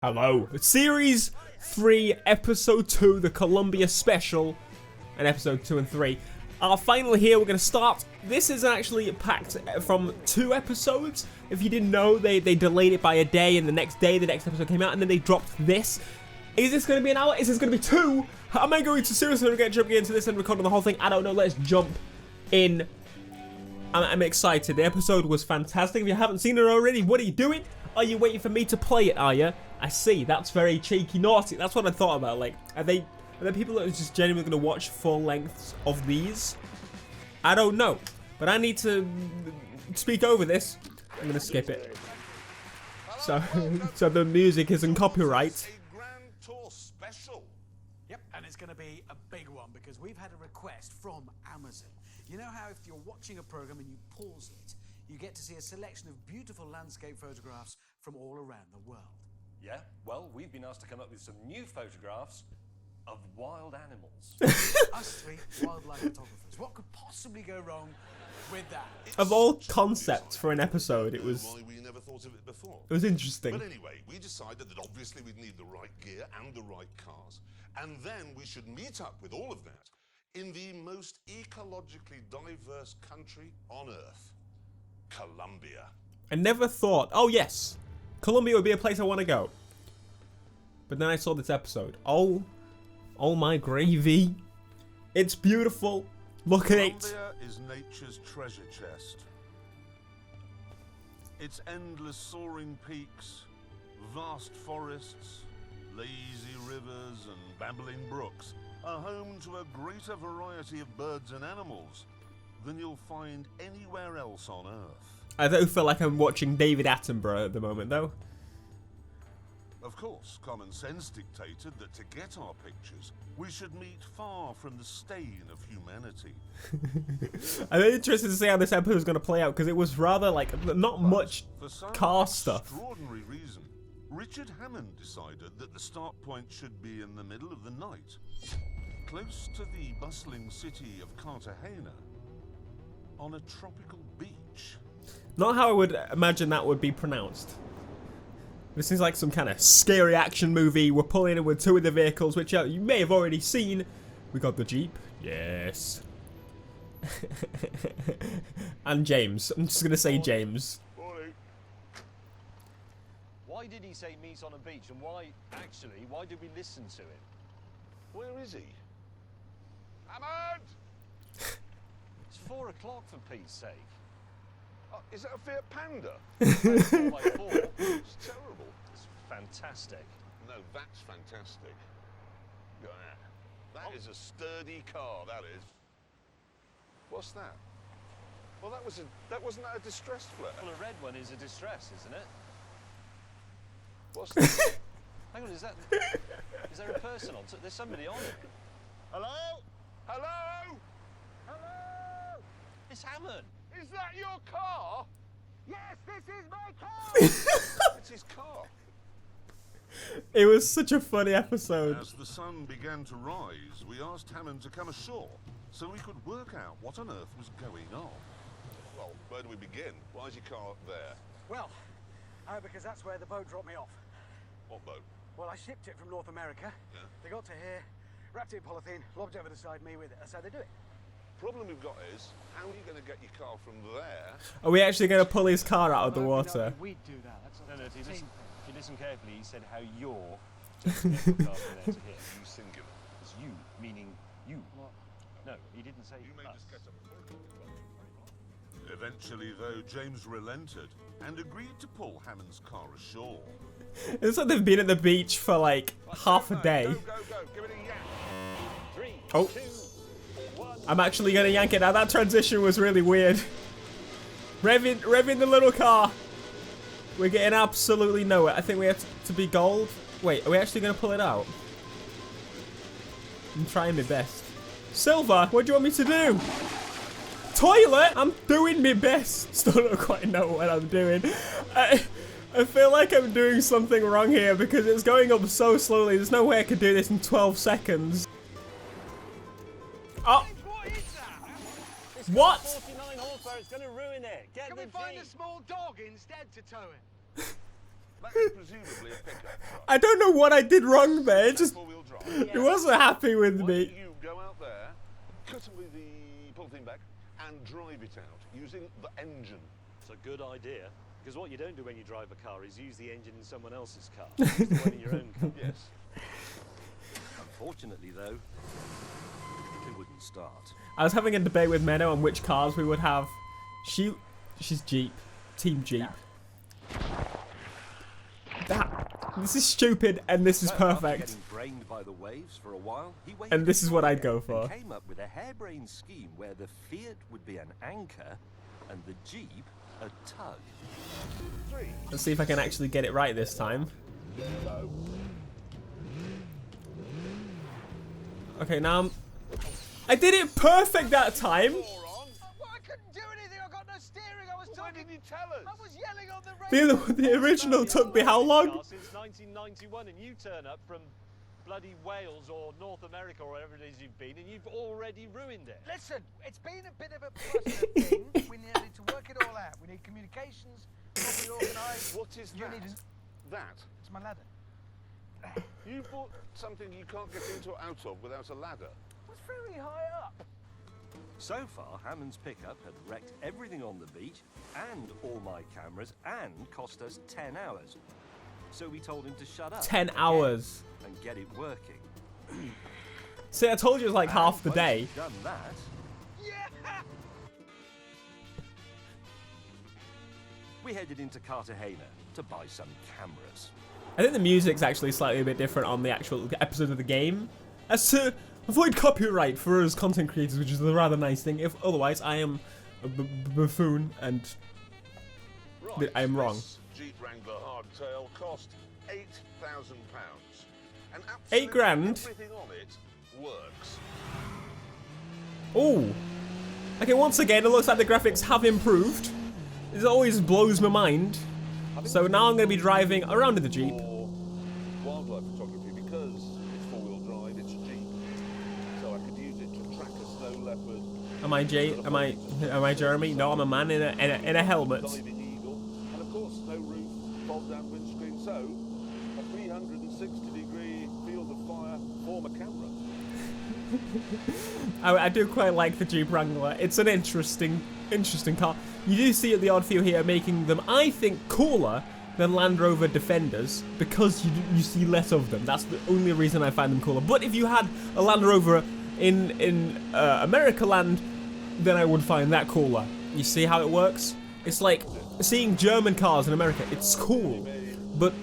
Hello. Series 3, Episode 2, the Colombia special, and Episode 2 and 3 are finally here. We're going to start. This is actually packed from 2 episodes. If you didn't know, they delayed it by a day, and the next day, the next episode came out, and then they dropped this. Is this going to be an hour? Is this going to be 2? Am I going to seriously get jumping into this and recording the whole thing? I don't know. Let's jump in. I'm excited. The episode was fantastic. If you haven't seen it already, what are you doing? Are you waiting for me to play it, are you? I see. That's very cheeky naughty. That's what I thought about. Like, are there people that are just genuinely going to watch full lengths of these? I don't know. But I need to speak over this. I'm going to skip it. So the music isn't copyright. Yep, and it's going to be a big one because we've had a request from Amazon. You know how if you're watching a program and you pause it, you get to see a selection of beautiful landscape photographs from all around the world. Yeah, well, we've been asked to come up with some new photographs of wild animals. Us three wildlife photographers. What could possibly go wrong with that? Of all concepts for an episode, it was... Why we never thought of it before. It was interesting. But anyway, we decided that obviously we'd need the right gear and the right cars. And then we should meet up with all of that in the most ecologically diverse country on Earth. Colombia. I never thought, oh yes, Colombia would be a place I want to go. But then I saw this episode. Oh my gravy. It's beautiful. Look at it. Colombia is nature's treasure chest. Its endless soaring peaks, vast forests, lazy rivers and babbling brooks are home to a greater variety of birds and animals than you'll find anywhere else on Earth. I don't feel like I'm watching David Attenborough at the moment, though. Of course, common sense dictated that to get our pictures, we should meet far from the stain of humanity. I'm interested to see how this episode is going to play out, because it was rather, like, not much car stuff. For some extraordinary reason, Richard Hammond decided that the start point should be in the middle of the night, close to the bustling city of Cartagena, on a tropical beach. Not how I would imagine that would be pronounced. This seems like some kind of scary action movie. We're pulling in with 2 of the vehicles, which you may have already seen. We got the Jeep. Yes. And James. I'm just going to say James. Why did he say meet on a beach, and why did we listen to him? Where is he? Hammond! It's 4 o'clock for Pete's sake. Is that a Fiat Panda? 4x4. It's terrible. It's fantastic. No, that's fantastic. Yeah. That is a sturdy car, that is. What's that? Well, wasn't that a distressed flare? Well, a red one is a distress, isn't it? What's that? Hang on, is there a person on? There's somebody on it. Hello? Hello? Hello! It's Hammond. Is that your car? Yes, this is my car! It's his car. It was such a funny episode. As the sun began to rise, we asked Hammond to come ashore so we could work out what on earth was going on. Well, where do we begin? Why is your car there? Well, because that's where the boat dropped me off. What boat? Well, I shipped it from North America. Yeah. They got to here, wrapped it in polythene, lobbed it over the side, me with it. That's how they do it. Problem we've got is, how are you going to get your car from there? Are we actually going to pull his car out of the water? We do that. That's No, if you listen carefully, he said how you're taking the car from there to here. You singular. It's you, meaning you. What? No, he didn't say You may us. just get a... Eventually, though, James relented and agreed to pull Hammond's car ashore. It's like they've been at the beach for like half a day. Go, give it a yank. 3, Oh. 2, 1. I'm actually going to yank it now. That transition was really weird. Revving the little car. We're getting absolutely nowhere. I think we have to be gold. Wait, are we actually going to pull it out? I'm trying my best. Silver, what do you want me to do? Toilet? I'm doing my best. Still don't quite know what I'm doing. I feel like I'm doing something wrong here because it's going up so slowly. There's no way I could do this in 12 seconds. Oh. What is that? What? 49 horsepower, it's going to ruin it. Get Can the we find a Jeep. small dog instead to tow it? That is presumably a pickup truck. I don't know what I did wrong there. It just, Four-wheel drive. it wasn't happy with Why me. don't you go out there, cut away the polythene bag, and drive it out using the engine. It's a good idea. Because what you don't do when you drive a car is use the engine in someone else's car. Use the one in your own car. Yes. Unfortunately, though, it wouldn't start. I was having a debate with Menno on which cars we would have. She's Jeep. Team Jeep. This is stupid, and this is So, after perfect. getting brained by the waves for a while, he waited And this is what I'd go for. and came up with a harebrained scheme where the Fiat would be an anchor and the Jeep a tug. Let's see if I can actually get it right this time. Okay, now I did it perfect that time. Well, I couldn't do anything. I got no steering. I was Why talking. didn't you tell us? I was yelling on the radio. The original took me how long? Since 1991, and you turn up from bloody Wales or North America or wherever it is you've been, and you've already ruined it. Listen, it's been a bit of a cluster thing. We needed to work it all out. We need communications, properly organised. What is You that? need That? It's my ladder. You bought something you can't get into or out of without a ladder. It's very high up. So far, Hammond's pickup had wrecked everything on the beach and all my cameras and cost us 10 hours. So we told him to shut up. 10 hours. And get it working. See, I told you it was like half the And once day. we'd done that, Yeah. we headed into Cartagena to buy some cameras. I think the music's actually slightly a bit different on the actual episode of the game. As to avoid copyright for us content creators, which is a rather nice thing. If otherwise, I am a buffoon and Right. I am wrong. This Jeep Wrangler hardtail cost £8,000. And 8 grand? everything on it works. Oh. Okay, once again, it looks like the graphics have improved. This always blows my mind. So now I'm going to be driving around in the Jeep. For wildlife photography, because it's four-wheel drive, it's Jeep. So I could use it to track a snow leopard. Am I Jeremy? No, I'm a man in a helmet. Diving eagle, and of course no roof, fold-down windscreen. So a 360-degree field of fire form a camera. I do quite like the Jeep Wrangler. It's an interesting car. You do see the odd few here making them, I think, cooler than Land Rover Defenders because you see less of them. That's the only reason I find them cooler. But if you had a Land Rover in America land, then I would find that cooler. You see how it works? It's like seeing German cars in America. It's cool, but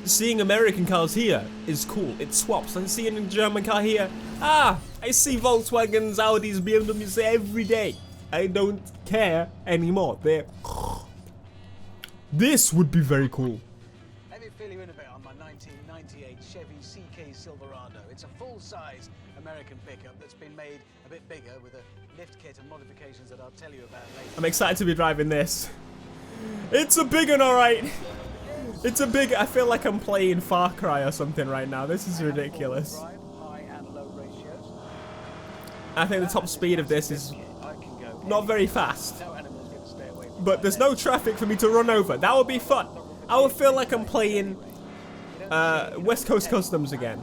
seeing American cars here is cool. It swaps. I see a German car here. I see Volkswagens, Audis, BMWs every day. I don't care anymore. This would be very cool. Let me fill you in a bit on my 1998 Chevy CK Silverado. It's a full-size American pickup that's been made a bit bigger with a lift kit and modifications that I'll tell you about later. I'm excited to be driving this. It's a big one, alright. It's a big... I feel like I'm playing Far Cry or something right now. This is ridiculous. Drive, high and low ratios. I think the top speed of this is I can go not very fast. No animal's going to stay away from But there's no traffic for me to run over. That would be fun. I would feel like I'm playing West Coast Customs again.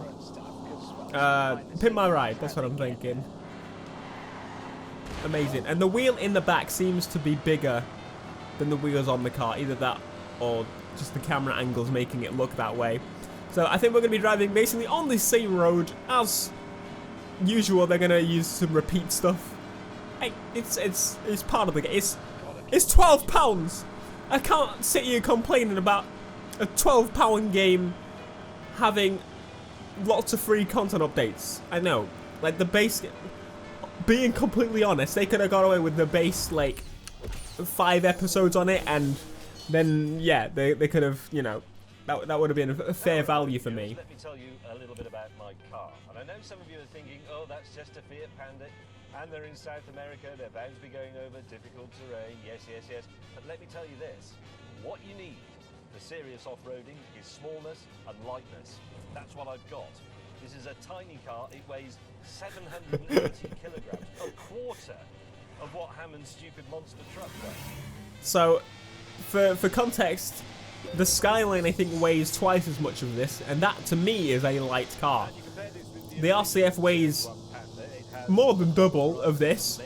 Pin my ride, that's what I'm thinking. Amazing. And the wheel in the back seems to be bigger than the wheels on the car. Either that or just the camera angles making it look that way. So I think we're going to be driving basically on the same road as usual. They're going to use some repeat stuff. Hey, it's part of the game. It's £12. I can't sit here complaining about a £12 game having lots of free content updates. I know, like the base. Being completely honest, they could have got away with the base like 5 episodes on it, and then yeah, they could have, you know, that would have been a fair value for me. Let me tell you a little bit about my car. And I know some of you are thinking, oh, that's just a Fiat Panda, and they're in South America, they're bound to be going over difficult terrain. Yes, yes, yes. But let me tell you this, what you need for serious off-roading is smallness and lightness. That's what I've got. This is a tiny car. It weighs 780 kilograms, a quarter of what Hammond's stupid monster truck weighs. So, for context, The Skyline, I think, weighs twice as much of this, and that, to me, is a light car. The RCF weighs more than double of this,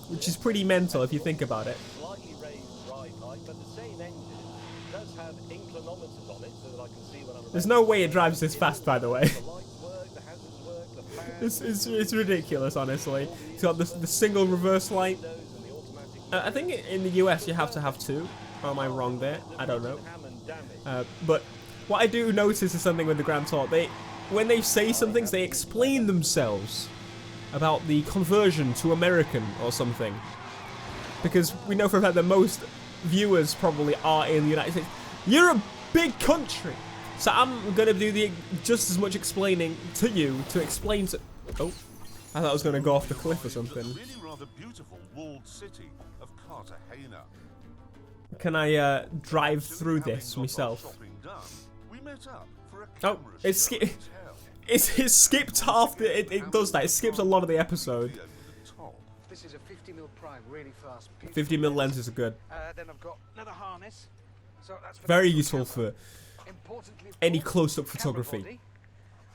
which is pretty mental if you think about it. Slightly raised ride height, but the same engine does have inclinometers on it so that I can see when I'm There's no way it drives this fast, by the way. the lights work, the hazards work, the fans, It's ridiculous, honestly. It's got the single reverse light. and the automatic I think in the US you have to have two. Or am I wrong there? I don't know. ham and damage. But what I do notice is something with the Grand Tour. When they say some things, they explain themselves about the conversion to American or something. Because we know for a fact that most viewers probably are in the United States. You're a big country! So I'm going to do just as much explaining to you to explain to... Oh, I thought I was going to go off the cliff or something. The really rather beautiful walled city of Cartagena. Can I drive through Having this got our myself? shopping done, we met up for a Oh, camera it's show ski- hotel. It skipped half the... It does that. It skips a lot of the episode. Over the top. This is a 50mm prime, really fast. 50mm lenses are good. Then I've got another harness. So that's for Very the useful camera. for Importantly, of any course, close-up camera photography. body.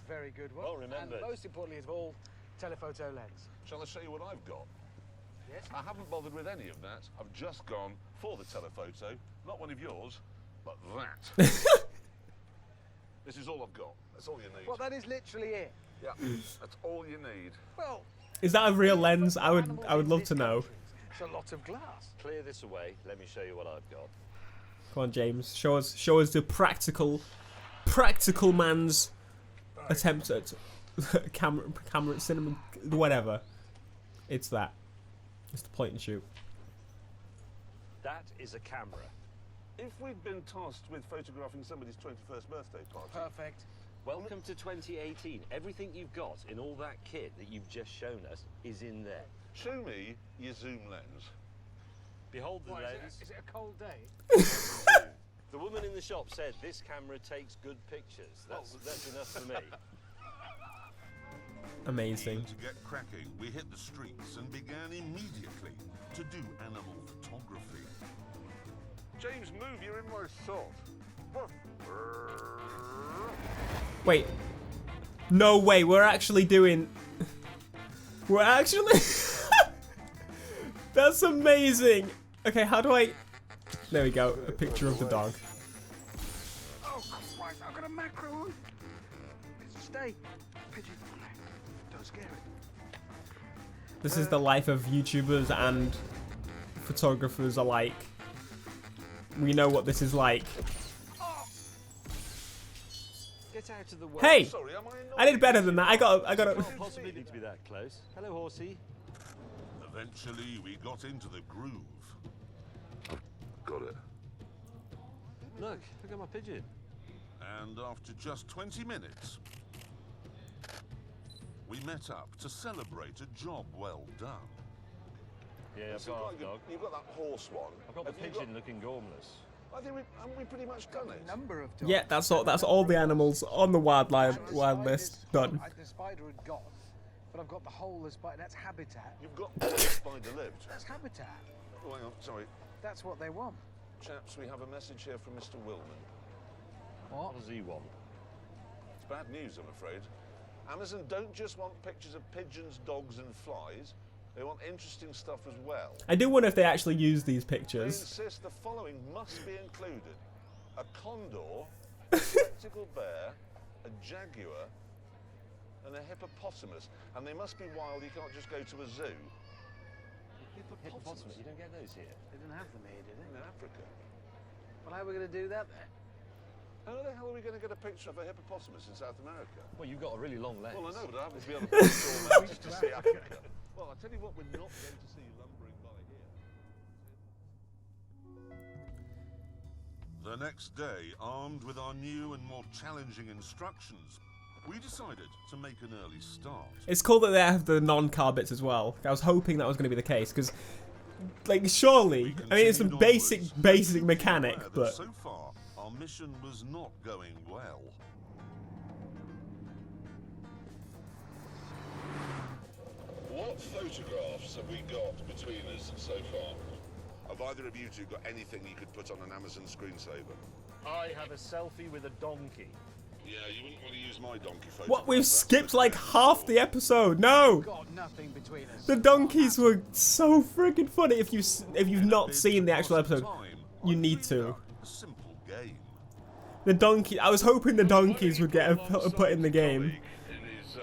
Very good one. Well remembered. And most importantly of all, telephoto lens. Shall I show you what I've got? Yes. I haven't bothered with any of that. I've just gone for the telephoto. Not one of yours, but that. This is all I've got. That's all you need. Well, that is literally it. Yeah, that's all you need. Well, Is that a real lens? I would animals love in to this know. country, it's a lot of glass. Clear this away. Let me show you what I've got. Come on, James. Show us the practical man's attempt at camera, cinema, whatever. It's that. It's the point and shoot. That is a camera. If we'd been tasked with photographing somebody's 21st birthday party, Perfect. Welcome to 2018. Everything you've got in all that kit that you've just shown us is in there. show me your zoom lens. Behold the What, lens. is it a cold day? The woman in the shop said this camera takes good pictures. That's enough for me. Amazing. To get cracking, we hit the streets and began immediately to do animal photography. James, move, you're in my shot. Wait. No way. We're actually doing. We're actually. That's amazing. Okay, how do I? There we go. A picture of the dog. Oh, Christ, I've got a macro on. Stay. Pigeon. Don't scare it. This is the life of YouTubers and photographers alike. We know what this is like. Get out of the way. Hey! Sorry, am I did better than that. I got a. Can't possibly need to be that close. Hello, horsey. Eventually, we got into the groove. Got it. Look at my pigeon. And after just 20 minutes, we met up to celebrate a job well done. Yeah, I've It's got quite half good. dog. You've got that horse one. I've got the Have you pigeon looking gormless. I think haven't we pretty much done it? Number of dogs. Yeah, that's all. That's all the animals on the wild list done. The spider had gone, but I've got the whole of the spider. That's habitat. You've got the spider lived. That's habitat. Oh, hang on, sorry. That's what they want. Chaps, we have a message here from Mr. Willman. What does he want? It's bad news, I'm afraid. Amazon don't just want pictures of pigeons, dogs and flies. They want interesting stuff as well. I do wonder if they actually use these They pictures. insist the following must be included. A condor, a spectacled bear, a jaguar, and a hippopotamus. And they must be wild, you can't just go to a zoo. Hippopotamus. You don't get those here. They didn't have them here, did In they? Africa. Well, how are we going to do that then? How the hell are we going to get a picture of a hippopotamus in South America? Well, you've got a really long lens. Well, I know, but I happen to be able to put all mountains to see Africa. Well, I'll tell you what we're not going to see lumbering by here. The next day, armed with our new and more challenging instructions, we decided to make an early start. It's cool that they have the non-car bits as well. I was hoping that was going to be the case because, like, surely, I mean, it's a basic mechanic, That but so far, our mission was not going well. What photographs have we got between us so far? Have either of you two got anything you could put on an Amazon screensaver? I have a selfie with a donkey. Yeah, you wouldn't want to use my donkey photograph. What? We've That's skipped the like best half sort. the episode. No. Got nothing between us. The donkeys were so freaking funny. If you've not seen the actual episode, you need to. A simple game. The donkey. I was hoping the donkeys would get put in the game. In his,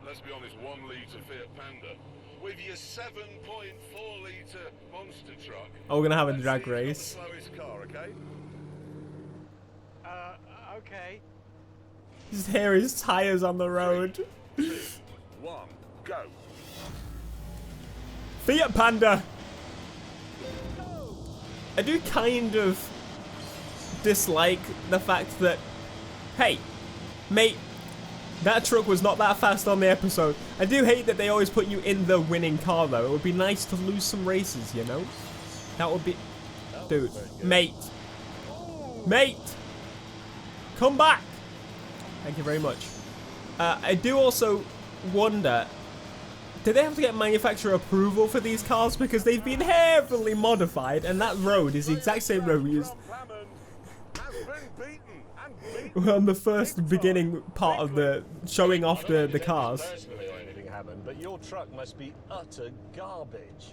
let's be honest, 1 litre Fiat Panda with your 7.4 litre monster truck. Oh, we're gonna have a Let's drag see who's got the race. slowest car, okay? Okay. Just hear his tires on the road. 2, 1, go. Fiat Panda. I do kind of dislike the fact that, hey, mate, that truck was not that fast on the episode. I do hate that they always put you in the winning car, though. It would be nice to lose some races, you know? That would be... Dude, mate. Mate! Come back! Thank you very much. I do also wonder, do they have to get manufacturer approval for these cars? Because they've been heavily modified, and that road is the exact same road we used on the first beginning part of the showing off the cars. Personally or anything happened, but your truck must be utter garbage.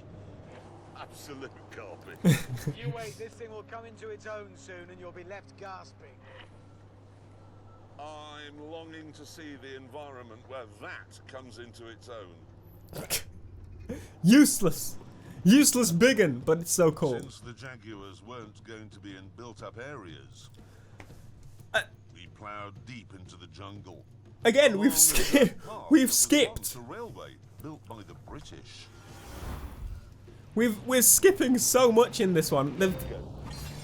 Absolute garbage. You wait, this thing will come into its own soon and you'll be left gasping. I'm longing to see the environment where that comes into its own. Useless! Useless biggin, but it's so cool. Since the Jaguars weren't going to be in built-up areas, we ploughed deep into the jungle. Again, we've Along a skipped. dirt path We've that was skipped. once a railway built by the British. We're skipping so much in this one. They've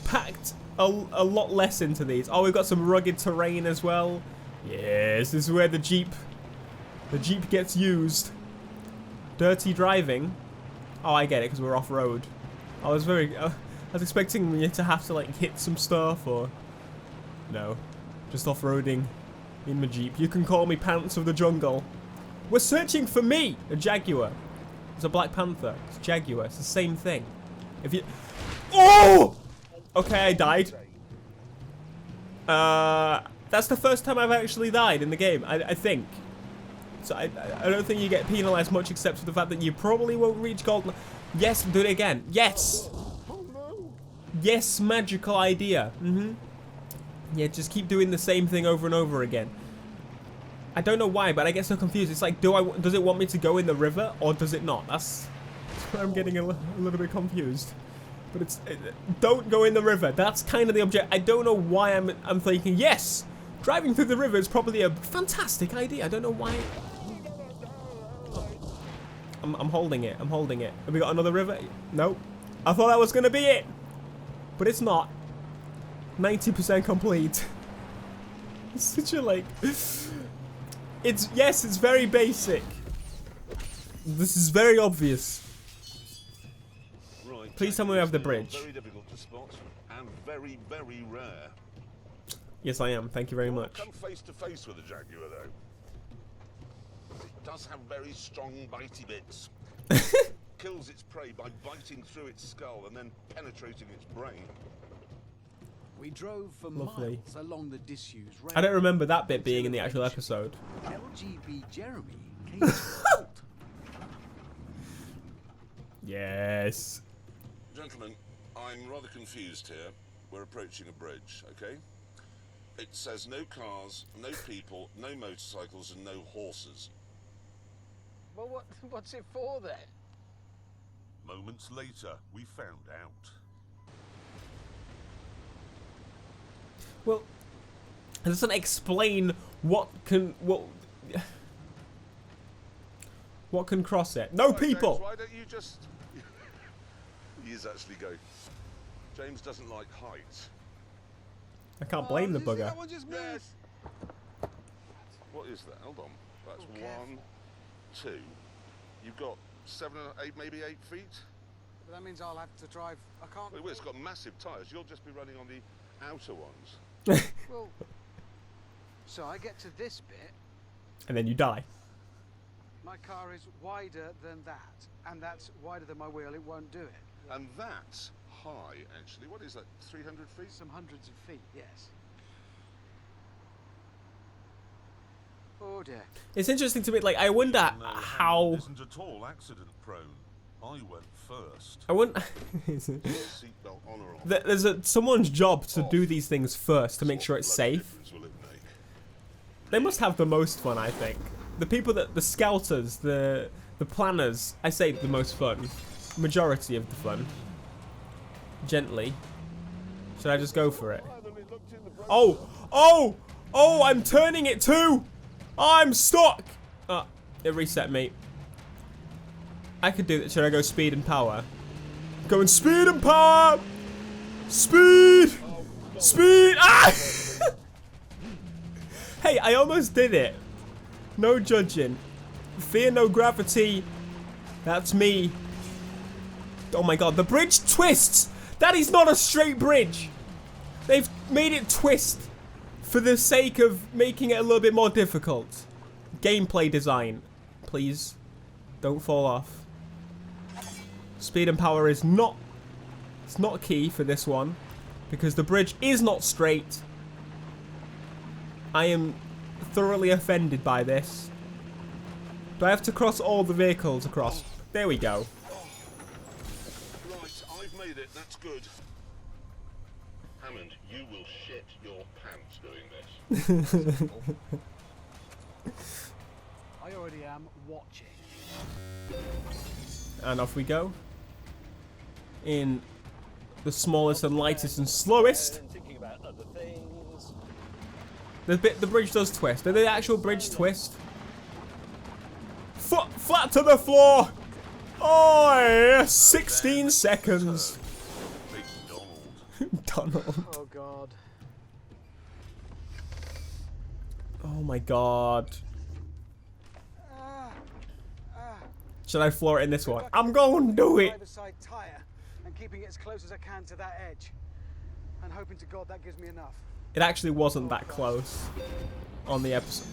packed a lot less into these. Oh, we've got some rugged terrain as well. Yes, this is where the Jeep gets used. Dirty driving. Oh, I get it, because we're off-road. I was expecting you to have to, like, hit some stuff, or... No. Just off-roading in my Jeep. You can call me Pants of the Jungle. We're searching for me! A Jaguar. It's a Black Panther. It's a Jaguar. It's the same thing. If you... Oh! Okay, I died. That's the first time I've actually died in the game, I think. So I don't think you get penalized much, except for the fact that you probably won't reach gold. Yes, do it again. Yes! Yes, magical idea. Yeah, just keep doing the same thing over and over again. I don't know why, but I get so confused. It's like, does it want me to go in the river, or does it not? That's where I'm getting a little bit confused. But don't go in the river. That's kind of the object. I don't know why I'm thinking, yes, driving through the river is probably a fantastic idea. I don't know why. I'm holding it. I'm holding it. Have we got another river? Nope. I thought that was going to be it. But it's not. 90% complete. It's such a, like... Yes, it's very basic. This is very obvious. Right, Please tell me we have the bridge. Very difficult to spot and very, very rare. Yes, I am. Thank you very much. Come face to face with a Jaguar, though. It does have very strong bitey bits. Kills its prey by biting through its skull and then penetrating its brain. We drove for Lovely. miles along the disused road. I don't remember that bit being in the actual episode. LGB Jeremy came to a halt. Yes. Gentlemen, I'm rather confused here. We're approaching a bridge, okay? It says no cars, no people, no motorcycles, and no horses. Well, what's it for then? Moments later, we found out. Well, it doesn't explain what can cross it. No Right, people. James, why don't you just... He is actually go. James doesn't like height. I can't blame the bugger. That one just moved. What is that? Hold on. That's Okay. 1, 2. You've got 7, 8, maybe 8 feet. But that means I'll have to drive. I can't. Well, it's got massive tyres. You'll just be running on the outer ones. Well, so I get to this bit. And then you die. My car is wider than that, and that's wider than my wheel. It won't do it. And that's high, actually. What is that, 300 feet? Some hundreds of feet, yes. Oh dear. It's interesting to me. Like, I wonder No, how. isn't at all accident prone. I went first. I wouldn't. Seatbelt on or off? There's someone's job to do these things first to make sure it's safe. Difference will it make? They must have the most fun, I think. The people that the scouters, the planners, I say the most fun. Majority of the fun. Gently. Should I just go for it? Oh! Oh! Oh! I'm turning it too! I'm stuck! It reset me. I could do that. Should I go speed and power? Going speed and power! Speed! Speed! Ah! Hey, I almost did it. No judging. Fear no gravity. That's me. Oh my god, the bridge twists! That is not a straight bridge! They've made it twist for the sake of making it a little bit more difficult. Gameplay design. Please, don't fall off. Speed and power is not... It's not key for this one. Because the bridge is not straight. I am thoroughly offended by this. Do I have to cross all the vehicles across? There we go. Right, I've made it. That's good. Hammond, you will shit your pants doing this. I already am watching. And off we go. In the smallest and lightest and slowest. Thinking about other things. The bridge does twist. Did the actual bridge twist? Foot flat to the floor. Oh, yeah. 16 seconds. Big Donald. Donald. Oh god. Oh my god. Should I floor it in this one? I'm going to do it. Driver's side tire and keeping it as close as I can to that edge. And hoping to God that gives me enough. It actually wasn't that close on the episode.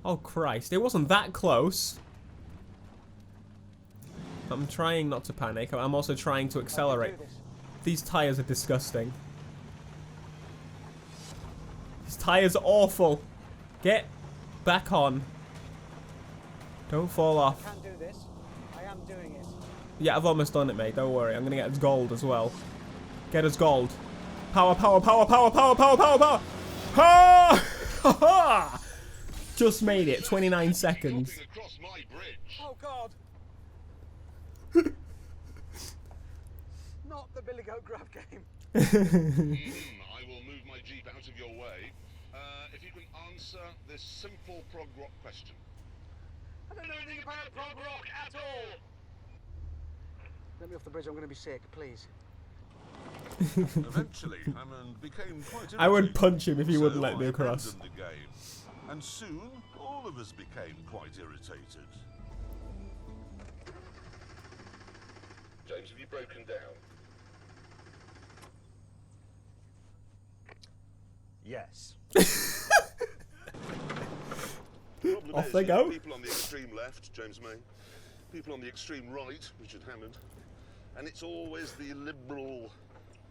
Oh Christ, it wasn't that close. I'm trying not to panic. I'm also trying to accelerate. These tires are disgusting. These tires are awful. Get back on. Don't fall off. I can do this. I am doing it. Yeah, I've almost done it, mate. Don't worry. I'm gonna get us gold as well. Get us gold. Power, power, power, power, power, power, power, power. Ha! Ha ha! Just made it. 29 seconds. Across my bridge. Oh god. Not the Billy Goat Grab game. I will move my Jeep out of your way. If you can answer this simple prog rock question. I don't know anything about prog rock at all. Let me off the bridge. I'm going to be sick, please. Eventually, Hammond became quite irritated. I would punch him if he wouldn't let So me I across. abandoned the game. And soon, all of us became quite irritated. James, have you broken down? Yes. Problem Off is, they you have go. People on the extreme left, James May. People on the extreme right, Richard Hammond. And it's always the liberal,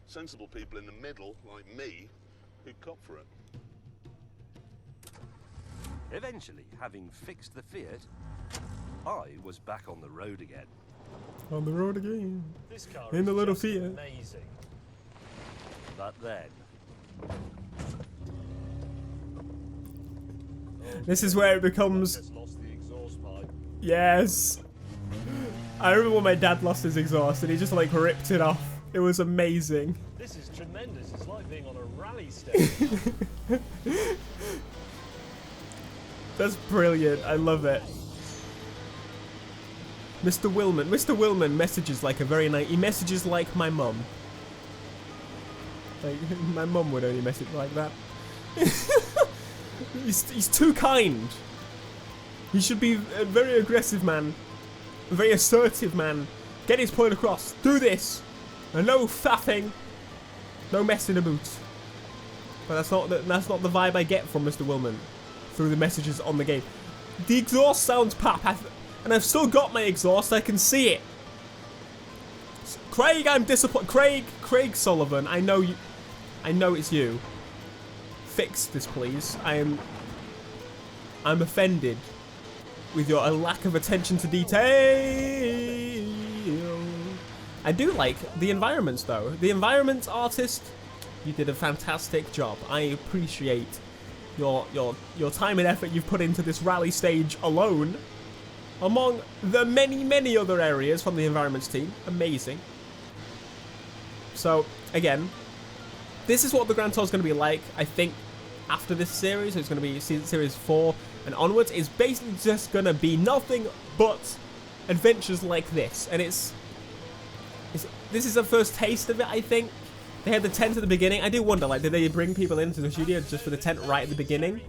sensible people in the middle, like me, who cop for it. Eventually, having fixed the Fiat, I was back on the road again. On the road again. This car In the little just Fiat. amazing. But then, This is where it becomes... just lost the exhaust pipe. Yes. I remember when my dad lost his exhaust and he just like ripped it off. It was amazing. This is tremendous. It's like being on a rally stage. That's brilliant. I love it. Mr. Willman. Mr. Willman messages like a very nice... He messages like my mum. Like, my mum would only message like that. He's too kind. He should be a very aggressive man. A very assertive man. Get his point across. Do this. And no faffing. No messing about. But that's not the vibe I get from Mr. Willman through the messages on the game. The exhaust sounds pap, and I've still got my exhaust. I can see it. Craig, I'm disappointed. Craig Sullivan. I know you. I know it's you. Fix this, please. I'm I'm offended with your lack of attention to detail. I do like the environments though. The environment artist, you did a fantastic job. I appreciate your time and effort you've put into this rally stage alone, among the many other areas from the environments team. Amazing. So again, this is what the Grand Tour is going to be like. I think after this series, it's going to be series 4 and onwards. It's basically just going to be nothing but adventures like this, and this is the first taste of it. I think they had the tent at the beginning. I do wonder, like, did they bring people into the studio just for the tent right at the beginning?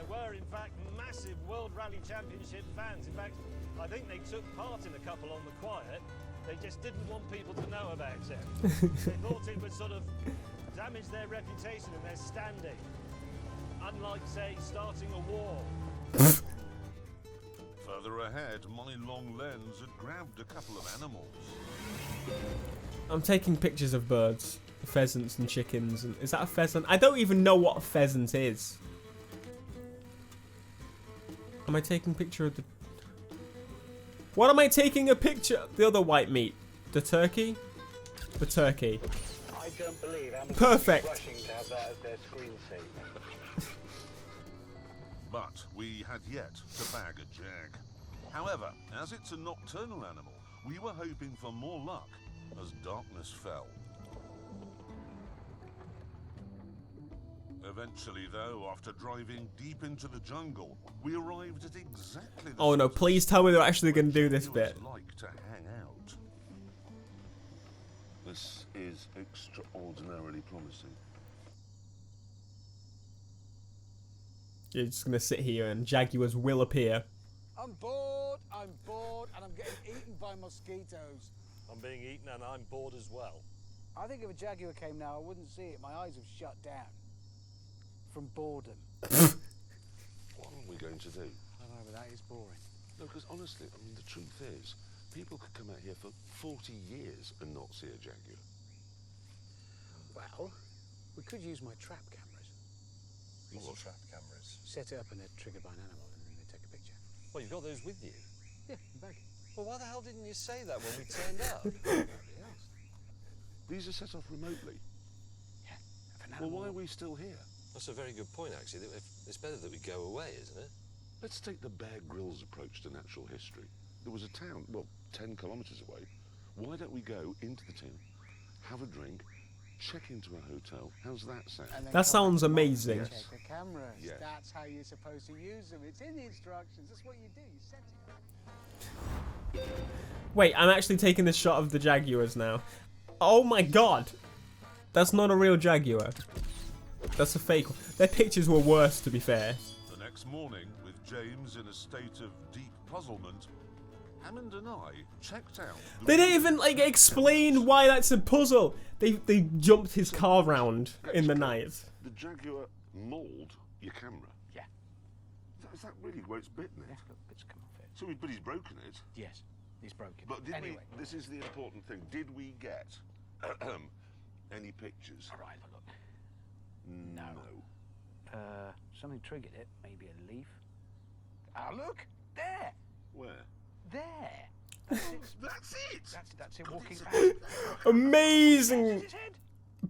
Were in fact massive World Rally Championship fans. In fact, I think they took part in a couple on the quiet. They just didn't want people to know about it. They thought it would sort of damage their reputation and their standing. Unlike, say, starting a war. Further ahead, my long lens had grabbed a couple of animals. I'm taking pictures of birds, pheasants and chickens. And is that a pheasant? I don't even know what a pheasant is. Am I taking a picture of the... What am I taking a picture? The other white meat. The turkey? The turkey. I don't believe Perfect. rushing to have that as their screensaver. But we had yet to bag a jag. However, as it's a nocturnal animal, we were hoping for more luck as darkness fell. Eventually, though, after driving deep into the jungle, we arrived at exactly the... Oh no, please tell me they're actually going to do this bit. ...like to hang out. This is extraordinarily promising. You're just going to sit here and jaguars will appear. I'm bored, and I'm getting eaten by mosquitoes. I'm being eaten and I'm bored as well. I think if a jaguar came now, I wouldn't see it. My eyes have shut down. From boredom. What are we going to do? I know, but that is boring. No, because honestly, I mean, the truth is, people could come out here for 40 years and not see a jaguar. Well, we could use my trap cameras. Use trap cameras. Set it up and they're triggered by an animal and then they take a picture. Well, you've got those with you. Yeah, in the bag. Well, why the hell didn't you say that when we turned up? Nobody else. These are set off remotely. Yeah, if an Well, animal... why are we still here? That's a very good point, actually. It's better that we go away, isn't it? Let's take the Bear Grylls approach to natural history. There was a town, well, 10 kilometres away. Why don't we go into the town, have a drink, check into a hotel? How's that sound? And then That come sounds back amazing. and Check the cameras. Yeah. That's how you're supposed to use them. It's in the instructions. That's what you do. You set it up. Wait, I'm actually taking this shot of the jaguars now. Oh my god. That's not a real jaguar. That's a fake one. Their pictures were worse, to be fair. The next morning, with James in a state of deep puzzlement, Hammond and I checked out... They didn't even, like, explain why that's a puzzle. They jumped his car round in the night. The jaguar mauled your camera. Yeah. Is that really where it's bitten it? Yeah, look, bits come off it. So, but he's broken it. Yes, he's broken. But did anyway. this is the important thing. Did we get any pictures? All right, look. No. Something triggered it. Maybe a leaf. Ah, look! There! Where? There! That's it. That's it! That's it God, walking it's back. Amazing. That's his head.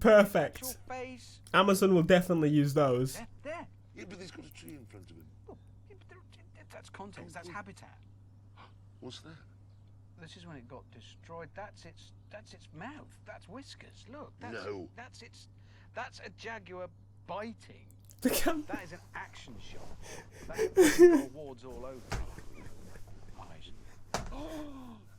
Perfect. That's your face. Amazon will definitely use those. There. Yeah, but he's got a tree in front of him. Oh, yeah, but that's context. That's habitat. What's that? This is when it got destroyed. That's its mouth. That's whiskers. Look. That's, No. That's a jaguar biting. The cam- That is an action shot. That's got awards all over. Eyes.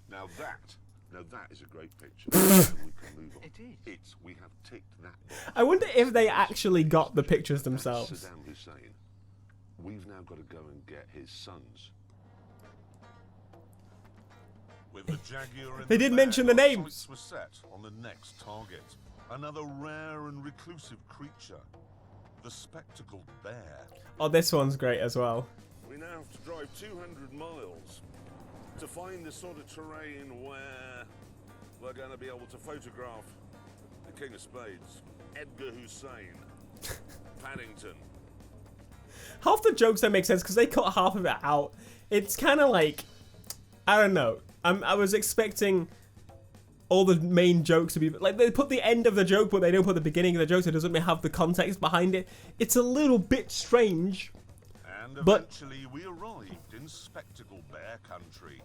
Now that is a great picture. And we can move on. It is. We have ticked that box. I wonder if they actually got the pictures That's themselves. Saddam Hussein. We've now got to go and get his sons. With the jaguar in They the did bag, mention the our names. sights were set on the next target. Another rare and reclusive creature. The spectacled bear. Oh, this one's great as well. We now have to drive 200 miles to find the sort of terrain where we're going to be able to photograph the King of Spades, Edgar Hussein, Paddington. half the jokes don't make sense because they cut half of it out. It's kind of like, I don't know. I was expecting all the main jokes to be like they put the end of the joke, but they don't put the beginning of the joke, so it doesn't have the context behind it. It's a little bit strange. And but eventually we arrived in Spectacle Bear country.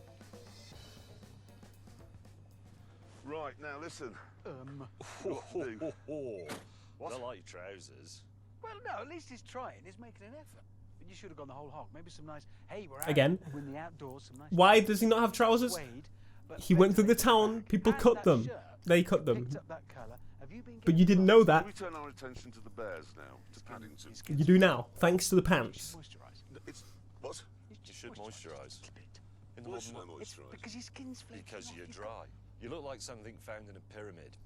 Right, now listen. What? I like your trousers. Well, no, at least he's trying. He's making an effort. But you should have gone the whole hog. Maybe some nice, hey, we're out. Again, We're in the outdoors, some nice why does he not have trousers? suede, but He went through the town, back. people And cut that them. shirt, They cut them. picked up that colour. Have you been But you didn't know Can that. we turn our attention to the bears now? To Paddington. You do now, thanks to the pants. Moisturise. It's what? You should moisturise. In the Why should I modern It's moisturise? because your skin's flaking because off. you're dry. You look like something found in a pyramid.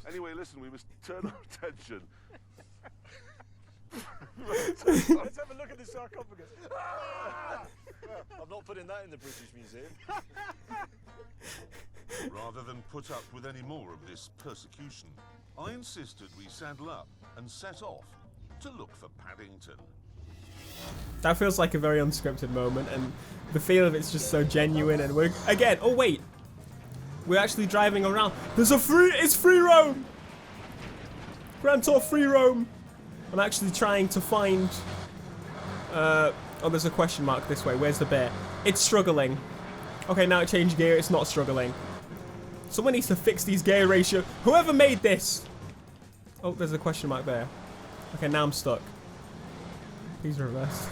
Anyway, listen, we must turn our attention. Let's have a look at the sarcophagus. I'm not putting that in the British Museum. Rather than put up with any more of this persecution, I insisted we saddle up and set off to look for Paddington. That feels like a very unscripted moment, and the feel of it's just so genuine. And we're again. Oh wait, we're actually driving around. There's a it's free roam. Grand Tour free roam. I'm actually trying to find. Oh, there's a question mark this way. Where's the bear? It's struggling. Okay, now it changed gear. It's not struggling. Someone needs to fix these gear ratio. Whoever made this. Oh, there's a question mark there. Okay, now I'm stuck. Please reverse.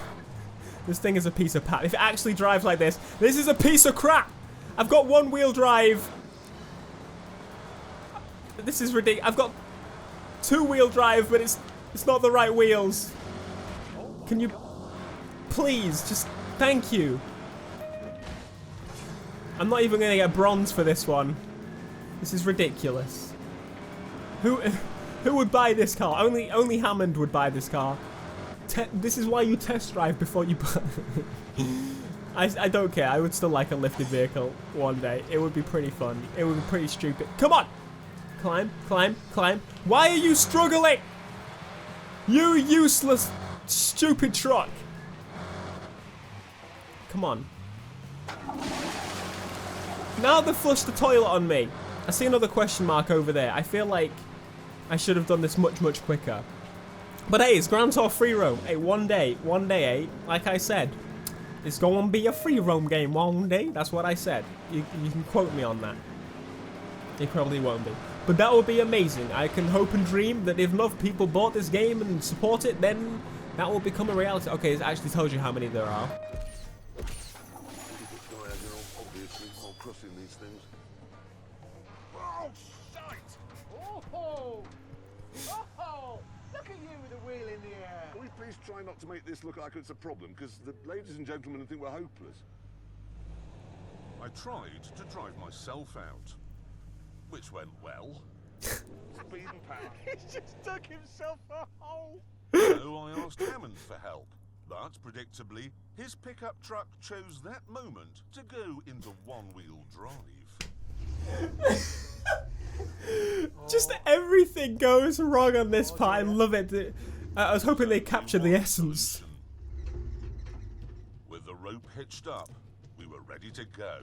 This thing is a piece of crap. If it actually drives like this is a piece of crap. I've got one-wheel drive. This is ridiculous. I've got two-wheel drive, but it's not the right wheels. Can you please just thank you? I'm not even gonna get bronze for this one. This is ridiculous. Who would buy this car? Only Hammond would buy this car. This is why you test drive before you buy. I don't care. I would still like a lifted vehicle one day. It would be pretty fun. It would be pretty stupid. Come on! Climb, climb, climb. Why are you struggling? You useless, stupid truck. Come on. Now they've flushed the toilet on me. I see another question mark over there. I feel like I should have done this much, much quicker. But hey, it's Grand Tour free roam. Hey, one day, eh? Like I said, it's going to be a free roam game one day. That's what I said. You can quote me on that. It probably won't be. But that would be amazing. I can hope and dream that if enough people bought this game and support it, then that will become a reality. Okay, it actually tells you how many there are. Obviously, while crossing these things. Oh, shite! Oh! Oh! Look at you with a wheel in the air. Can we please try not to make this look like it's a problem? Because the ladies and gentlemen think we're hopeless. I tried to drive myself out, which went well. Speed and power. He's just dug himself a hole. So I asked Hammond for help, but predictably, his pickup truck chose that moment to go into one-wheel drive. Just everything goes wrong on this part. I love it. I was hoping they captured the essence. With the rope hitched up, we were ready to go.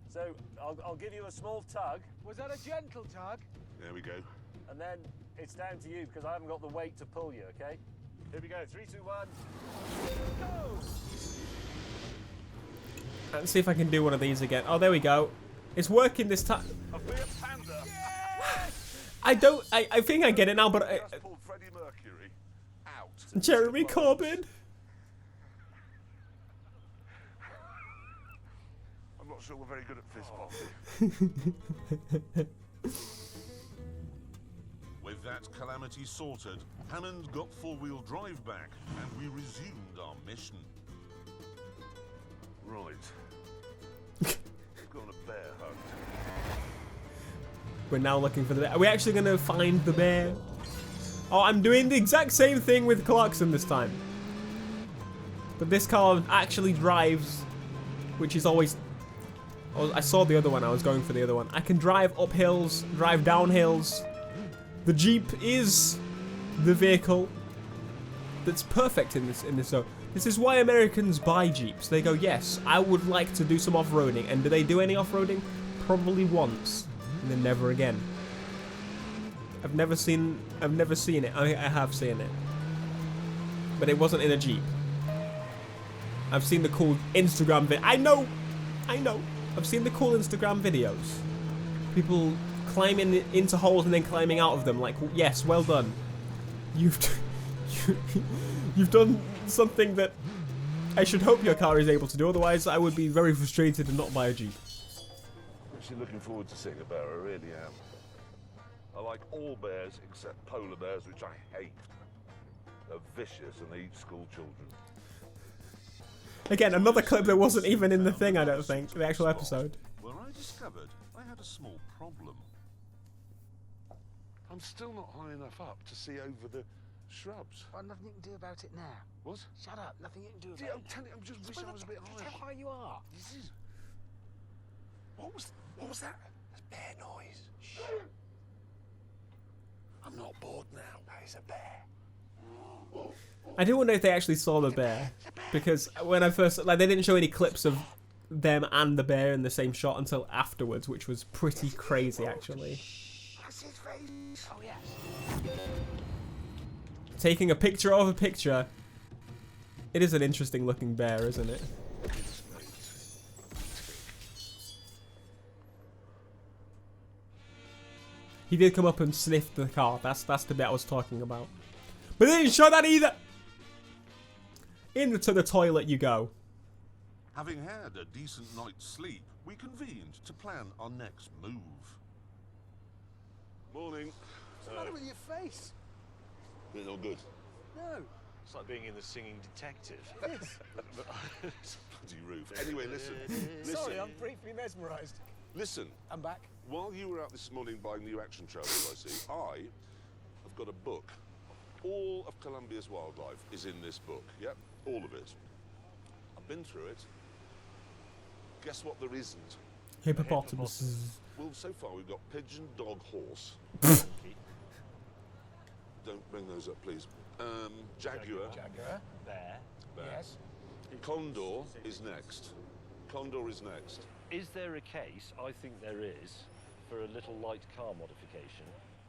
So I'll give you a small tug, Was that a gentle tug? There we go. and then it's down to you because I haven't got the weight to pull you. Okay? Here we go. 3, 2, 1. Go! Let's see if I can do one of these again. Oh, there we go. It's working this time. A Fiat Panda. I think I get it now, but Just pulled Freddie Mercury out. Jeremy Corbyn. I'm not sure we're very good at fist pumping. With that calamity sorted, Hammond got four-wheel drive back, and we resumed our mission. Right. Go on a bear hunt. We're now looking for the bear. Are we actually going to find the bear? Oh, I'm doing the exact same thing with Clarkson this time. But this car actually drives, which is always... Oh, I saw the other one. I was going for the other one. I can drive up hills, drive down hills. The Jeep is the vehicle. that's perfect in this zone. This is why Americans buy Jeeps. They go, yes, I would like to do some off-roading. And do they do any off-roading? Probably once, and then never again. I've never seen it. I have seen it, but it wasn't in a Jeep. I've seen the cool Instagram vid. I know. I've seen the cool Instagram videos. People climbing into holes and then climbing out of them. Like, yes, well done. You've done something that I should hope your car is able to do. Otherwise, I would be very frustrated and not buy a Jeep. Actually looking forward to seeing a bear, I really am. I like all bears except polar bears, which I hate. They're vicious and they eat school children. Again, another clip that wasn't even in the thing, I don't think, the actual episode. Where I discovered I had a small problem. I'm still not high enough up to see over the shrubs. Well, nothing you can do about it now. What? Shut up. Nothing you can do See, about I'm it. telling you, I just wish I was a bit That's higher. how high you are. This is... What was that? That's bear noise. Shh. I'm not bored now. That is a bear. I do wonder if they actually saw the bear, because when I first, like, they didn't show any clips of them and the bear in the same shot until afterwards, which was pretty crazy, actually. That's his face. Oh, yes. Taking a picture of a picture. It is an interesting looking bear, isn't it? He did come up and sniff the car. That's the bit I was talking about. But they didn't show that either. Into the toilet you go. Having had a decent night's sleep, we convened to plan our next move. Morning. What's the matter with your face? It's all good. No. It's like being in The Singing Detective. Bloody roof. Anyway, listen. Sorry, I'm briefly mesmerised. Listen. I'm back. While you were out this morning buying new action trailers, I see, I have got a book. All of Colombia's wildlife is in this book. Yep, all of it. I've been through it. Guess what there isn't? Hippopotamuses. Well, so far we've got pigeon, dog, horse. Don't bring those up, please. Jaguar. Jaguar. Bear. Yes. Condor is next. Condor is next. Is there a case, I think there is, for a little light car modification?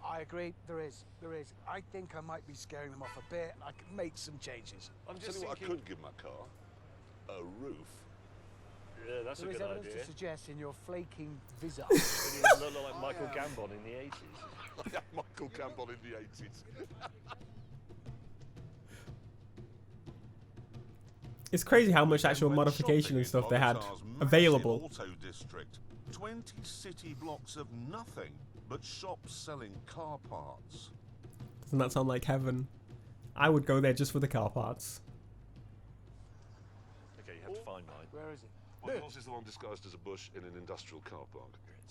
I agree. There is. There is. I think I might be scaring them off a bit. I could make some changes. I'm Tell just you what I thinking... could give my car. A roof. Yeah, that's There a is good evidence idea. to suggest in your flaking visage. You look like Michael Gambon in the 80s. Yeah, Michael Gambon in the 80s. It's crazy how much actual Went modification and shopping stuff they in had Bogotà's massive available. Auto district. 20 city blocks of nothing but shops selling car parts. Doesn't that sound like heaven? I would go there just for the car parts. Okay, you have to find mine. Where is it? Well, yours is the one disguised as a bush in an industrial car park.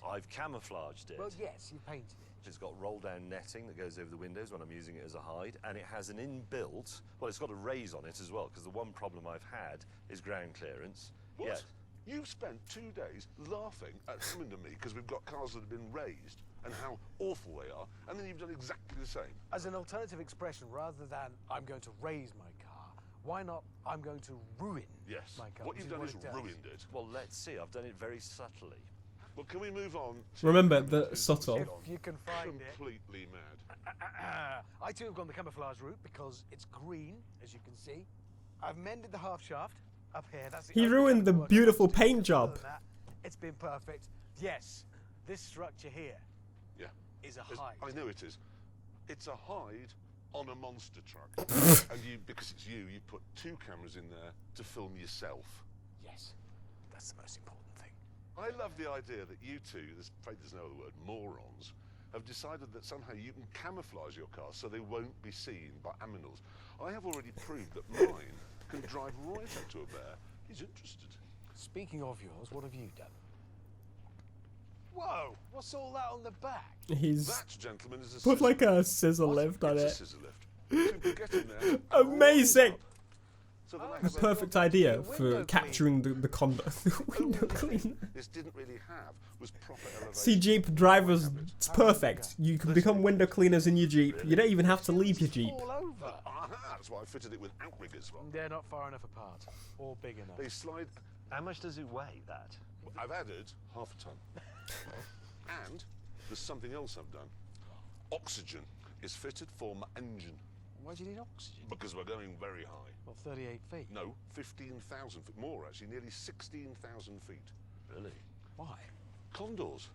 I've camouflaged it. Well, yes, you painted it. It's got roll-down netting that goes over the windows when I'm using it as a hide, and it has an inbuilt... Well, it's got a raise on it as well, because the one problem I've had is ground clearance. What? Yeah. You've spent 2 days laughing at coming to me because we've got cars that have been raised and how awful they are, and then you've done exactly the same. As an alternative expression, rather than I'm going to raise my car, why not I'm going to ruin Yes. my car? What which you've done what is it does. ruined it. Well, let's see. I've done it very subtly. Well, can we move on to... Remember the subtle. If you can find it. Completely mad. I too have gone the camouflage route because it's green, as you can see. I've mended the half shaft up here. That's the He only ruined the kind of work beautiful I've done. paint Other job. than that, it's been perfect. Yes, this structure here Yeah. is a It's- hide. I know it is. It's a hide on a monster truck. And you, because it's you put 2 cameras in there to film yourself. Yes, that's the most important thing. I love the idea that you two, afraid there's no other word, morons, have decided that somehow you can camouflage your car so they won't be seen by aminals. I have already proved that mine can drive right up to a bear. He's interested. Speaking of yours, what have you done? Whoa, what's all that on the back? He's That, gentlemen, is a put scissor. like a scissor What? lift on It's a it. scissor lift. You can get in there. Amazing! So then I A have a- perfect idea window for clean. capturing the condo. The Window only thing clean. this didn't really have was proper elevation. See, Jeep drivers, it's perfect. You can become window cleaners in your Jeep. You don't even have to leave your Jeep. All over. Aha, That's why I fitted it with outriggers. They're not far enough apart or big enough. They slide. How much does it weigh, that? I've added half a ton. And there's something else I've done. Oxygen is fitted for my engine. Why do you need oxygen? Because we're going very high. Well, 38 feet. No, 15,000 feet. More, actually, nearly 16,000 feet. Really? Why? Condors.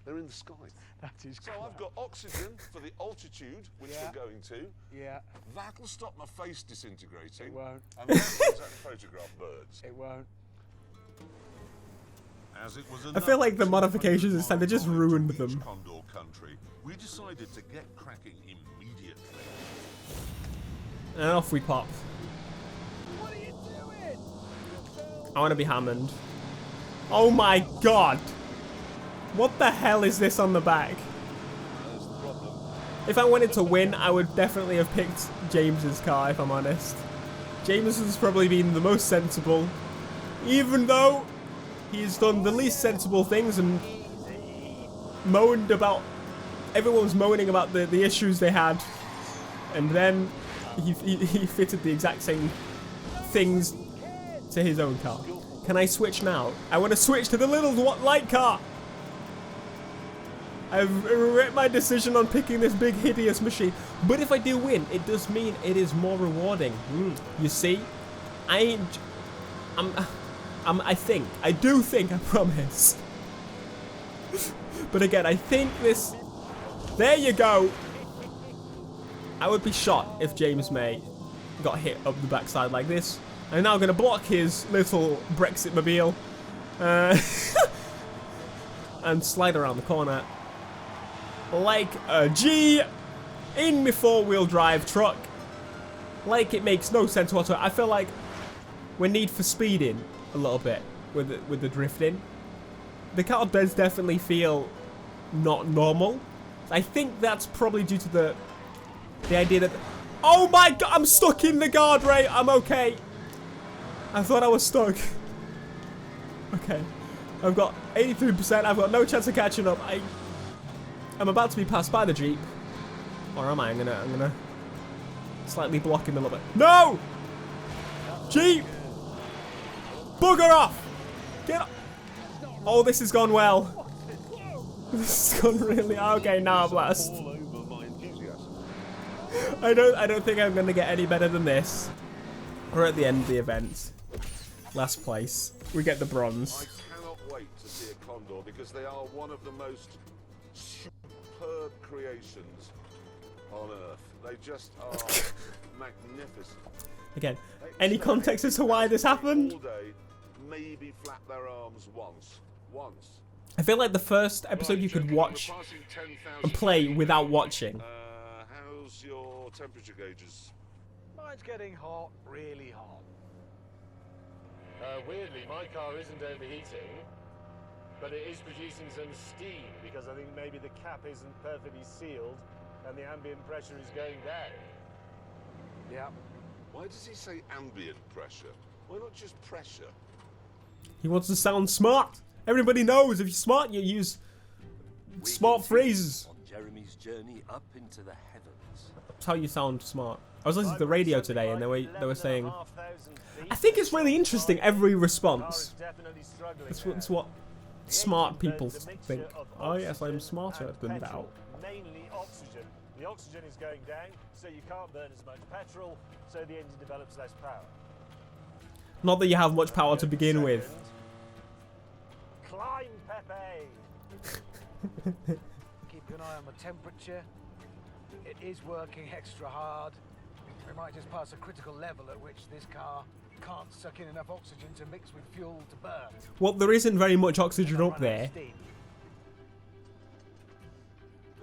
They're in the sky. That is So I've got oxygen for the altitude, which Yeah. we're going to. Yeah, That'll stop my face disintegrating. it won't. And that'll photograph birds. It won't. As it was I feel like the enough modifications this time, they just 200 miles ruined to reach them. Condor country, we decided to get cracking immediately. And off we pop. What are you doing? I want to be Hammond. Oh my god! What the hell is this on the back? There's the problem. If I wanted to win, I would definitely have picked James's car, if I'm honest. James has probably been the most sensible, even though he's done the least sensible things and moaned about... Everyone's moaning about the issues they had, and then he fitted the exact same things to his own car. Can I switch now? I want to switch to the little light car! I've regret my decision on picking this big hideous machine. But if I do win, it does mean it is more rewarding. You see? I do think, I promise. But again, I think this... There you go! I would be shot if James May got hit up the backside like this. I'm now going to block his little Brexit mobile. And slide around the corner. Like a G in my four-wheel drive truck. Like it makes no sense whatsoever. I feel like we need for speeding a little bit with the drifting. The car does definitely feel not normal. I think that's probably due to the idea that... Oh my god, I'm stuck in the guardrail. I'm okay. I thought I was stuck. Okay. I've got 83%. I've got no chance of catching up. I'm about to be passed by the Jeep. Or am I? I'm gonna slightly block him a little bit. No! Jeep! Bugger off! Get up! Oh, this has gone well. This has gone really... Okay, now I'm last. All over my enthusiasm. I don't think I'm gonna get any better than this. We're at the end of the event. Last place. We get the bronze. I cannot wait to see a condor because they are one of the most superb creations on Earth. They just are magnificent. Again, any context as to why this happened? All day, maybe flap their arms once. I feel like the first episode you could watch and play without watching. How's your temperature gauges? Mine's getting hot, really hot. Weirdly, my car isn't overheating, but it is producing some steam because I think maybe the cap isn't perfectly sealed and the ambient pressure is going down. Yeah. Why does he say ambient pressure? Why not just pressure? He wants to sound smart. Everybody knows if you're smart, you use smart phrases. On Jeremy's journey up into the heavens. That's how you sound smart. I was listening to the radio today, and they were saying, I think it's really interesting, every response. That's what smart people think. Oh yes, I'm smarter than thou. Mainly oxygen. The oxygen is going down, so you can't burn as much petrol, so the engine develops less power. Not that you have much power to begin with. Climb, Pepe! Keep an eye on the temperature. It is working extra hard. We might just pass a critical level at which this car can't suck in enough oxygen to mix with fuel to burn. Well, there isn't very much oxygen up there. The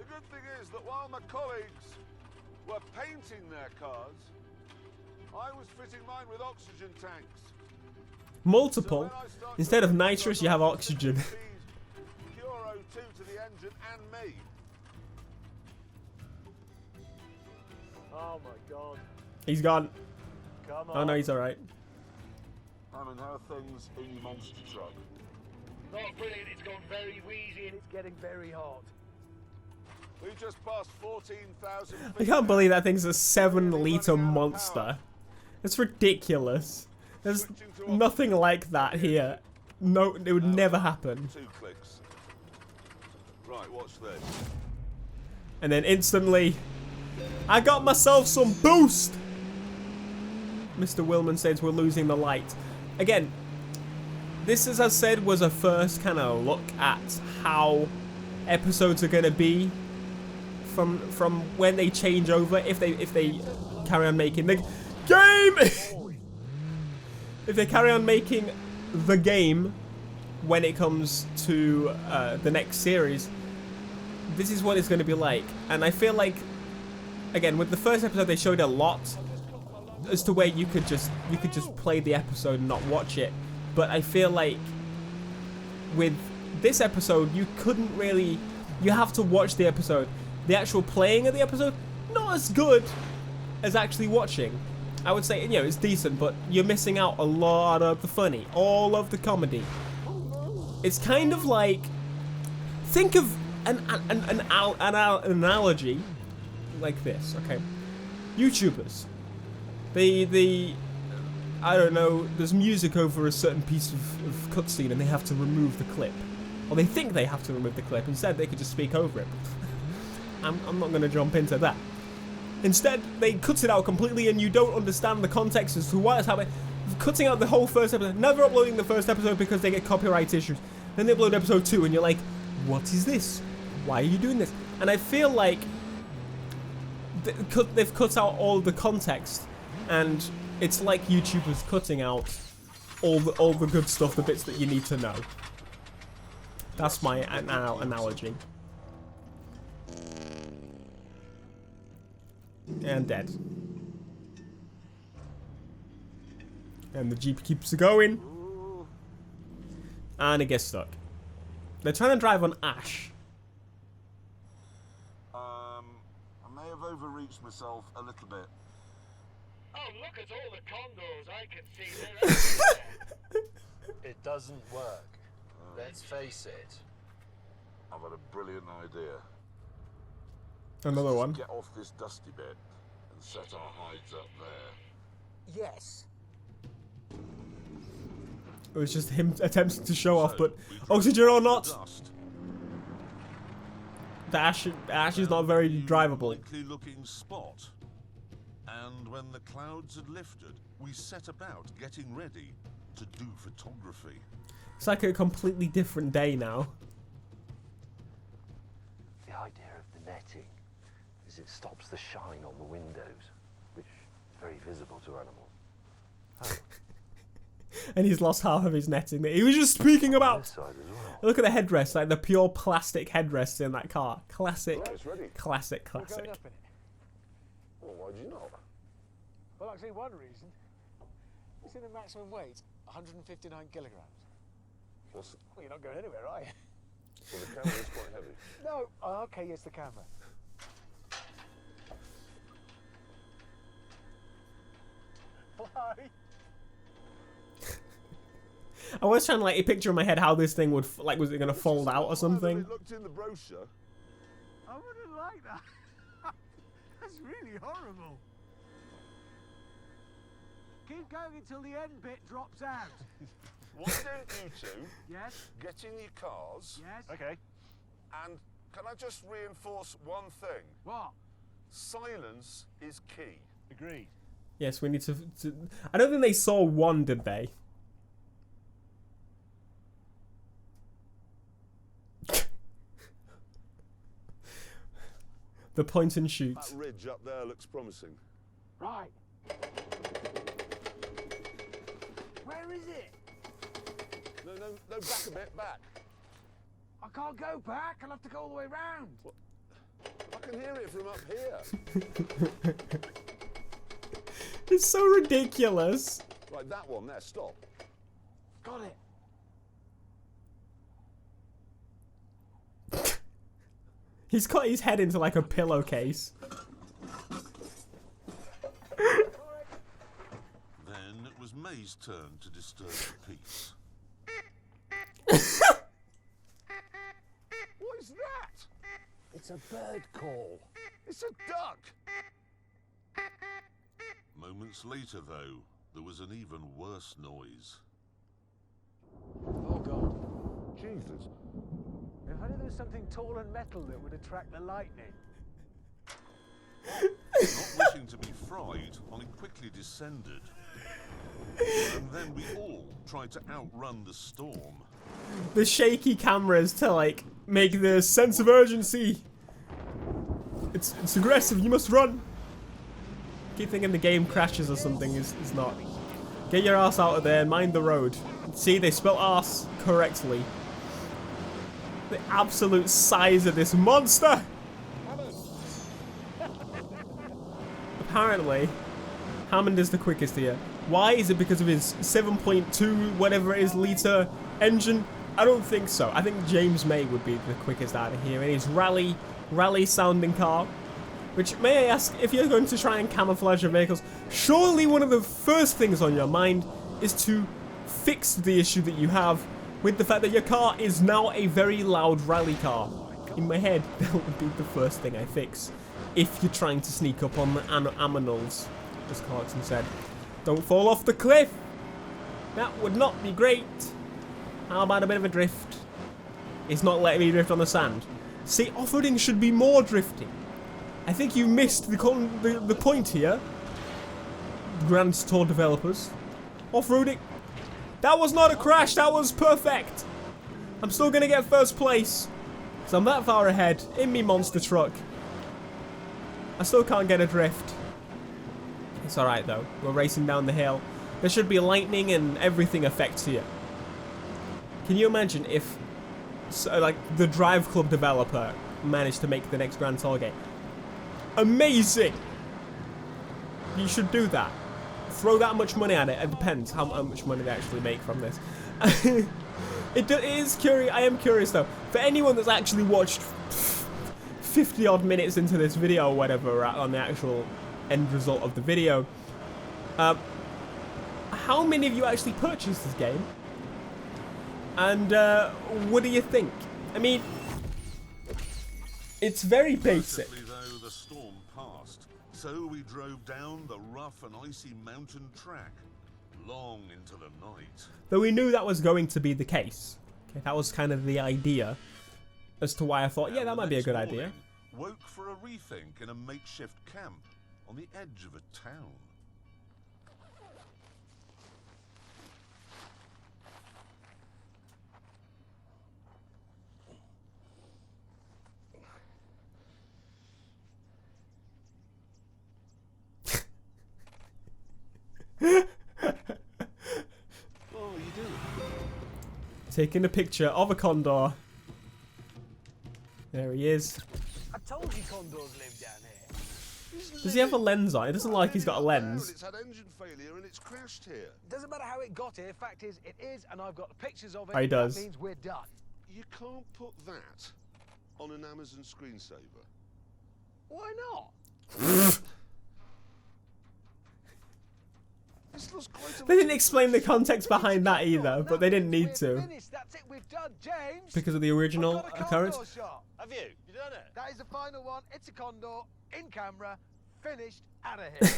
good thing is that while my colleagues were painting their cars, I was fitting mine with oxygen tanks. Multiple. Instead of nitrous, you have oxygen. Pure O2 to the engine and me. Oh my god. He's gone. Come on. Oh no, he's alright. I mean, how are things in your monster truck? Not brilliant, it's gone very wheezy and it's getting very hot. We've just passed 14,000 feet. I can't believe that thing's a 7-liter monster. It's ridiculous. There's nothing like that here. No, it would never happen. 2 clicks. Right, watch this. And then instantly, I got myself some boost! Mr. Willman says we're losing the light. Again, this, as I said, was a first kind of look at how episodes are going to be from when they change over, if they carry on making the game. If they carry on making the game when it comes to the next series, this is what it's going to be like. And I feel like, again, with the first episode, they showed a lot as to where you could just play the episode and not watch it. But I feel like with this episode, you couldn't really. You have to watch the episode. The actual playing of the episode, not as good as actually watching. I would say, you know, it's decent, but you're missing out a lot of the funny, all of the comedy. It's kind of like, think of an analogy like this, okay? YouTubers, I don't know, there's music over a certain piece of cutscene and they have to remove the clip. Or they think they have to remove the clip. Instead, they could just speak over it. I'm not going to jump into that. Instead, they cut it out completely and you don't understand the context as to what is happening. Cutting out the whole first episode, never uploading the first episode because they get copyright issues. Then they upload episode 2 and you're like, what is this? Why are you doing this? And I feel like they've cut out all the context, and it's like YouTubers cutting out all the good stuff, the bits that you need to know. That's my analogy. And dead. And the Jeep keeps going. And it gets stuck. They're trying to drive on ash. I may have overreached myself a little bit. Oh, look at all the condors I can see there. It doesn't work. Let's face it. I've had a brilliant idea. Another one. Get off this dusty bit and set our hides up there. Yes. It was just him attempting to show off, but oxygen or not, the ash is not very drivable. Likely looking spot. And when the clouds had lifted, we set about getting ready to do photography. It's like a completely different day now. The idea of the netting is it stops the shine on the windows, which is very visible to animals. Oh. And he's lost half of his netting that he was just speaking about. This side as well. Look at the headrest, like the pure plastic headrests in that car. Classic, Right, it's ready. classic, We're classic. going up in it. Well, why'd you not? Well, actually, one reason. It's in the maximum weight, 159 kilograms. What's, Well, you're not going anywhere, are you? well, the camera is quite heavy. No. Oh, okay, yes, the camera. Fly. I was trying to like picture in my head how this thing would like, was it going to fold out or something? It looked in the brochure. I wouldn't like that. That's really horrible. Keep going until the end bit drops out. Why don't you two Yes? get in your cars? Yes? Okay. And can I just reinforce one thing? What? Silence is key. Agreed. Yes, we need to. I don't think they saw one, did they? The point and shoot. That ridge up there looks promising. Right. Where is it? No, back a bit, back. I can't go back. I'll have to go all the way round. I can hear it from up here. It's so ridiculous. Right, that one there, stop. Got it. He's got his head into like a pillowcase. Then it was May's turn to disturb the peace. What is that? It's a bird call. It's a duck! Moments later, though, there was an even worse noise. Oh, God. Jesus. If only there was something tall and metal that would attract the lightning. Not wishing to be fried, I quickly descended. And then we all tried to outrun the storm. The shaky cameras to like make the sense of urgency. It's aggressive, you must run. Keep thinking the game crashes or something, is not. Get your ass out of there, mind the road. See, they spelled arse correctly. The absolute size of this monster! Apparently, Hammond is the quickest here. Why? Is it because of his 7.2 whatever it is litre engine? I don't think so. I think James May would be the quickest out of here in his rally sounding car. Which, may I ask, if you're going to try and camouflage your vehicles, surely one of the first things on your mind is to fix the issue that you have with the fact that your car is now a very loud rally car. In my head, that would be the first thing I fix. If you're trying to sneak up on the aminals, as Clarkson said. Don't fall off the cliff! That would not be great. How about a bit of a drift? It's not letting me drift on the sand. See, off-roading should be more drifting. I think you missed the point here. Grand Tour developers. Off-roading. That was not a crash, that was perfect. I'm still gonna get first place. Because I'm that far ahead in me monster truck. I still can't get a drift. It's alright though, we're racing down the hill. There should be lightning and everything affects here. Can you imagine if, like, the Drive Club developer managed to make the next Grand Tour game? Amazing! You should do that. Throw that much money at it. It depends how much money they actually make from this. It is curious. I am curious though. For anyone that's actually watched 50 odd minutes into this video or whatever on the actual end result of the video, how many of you actually purchased this game? And what do you think? I mean, it's very basic. Fortunately, though, the storm passed, so we drove down the rough and icy mountain track, long into the night. Though we knew that was going to be the case. Okay, that was kind of the idea as to why I thought, yeah, that might be a good idea. Woke for a rethink in a makeshift camp on the edge of a town. Taking a picture of a condor. There he is. I told you condors live down here. Does he have a lens on? It doesn't look like he's got a lens. It's had engine failure and it's crashed here. Doesn't matter how it got here. Fact is, it is, and I've got pictures of it. Oh, he does. That means we're done. You can't put that on an Amazon screensaver. Why not? This looks quite a They didn't explain the context behind that either, but they didn't need to. Finished. That's it. We've done, James. Because of the original I've got a occurrence. condor shot. Have you? You done it? That is the final one. It's a condor in camera. Finished. Out of here.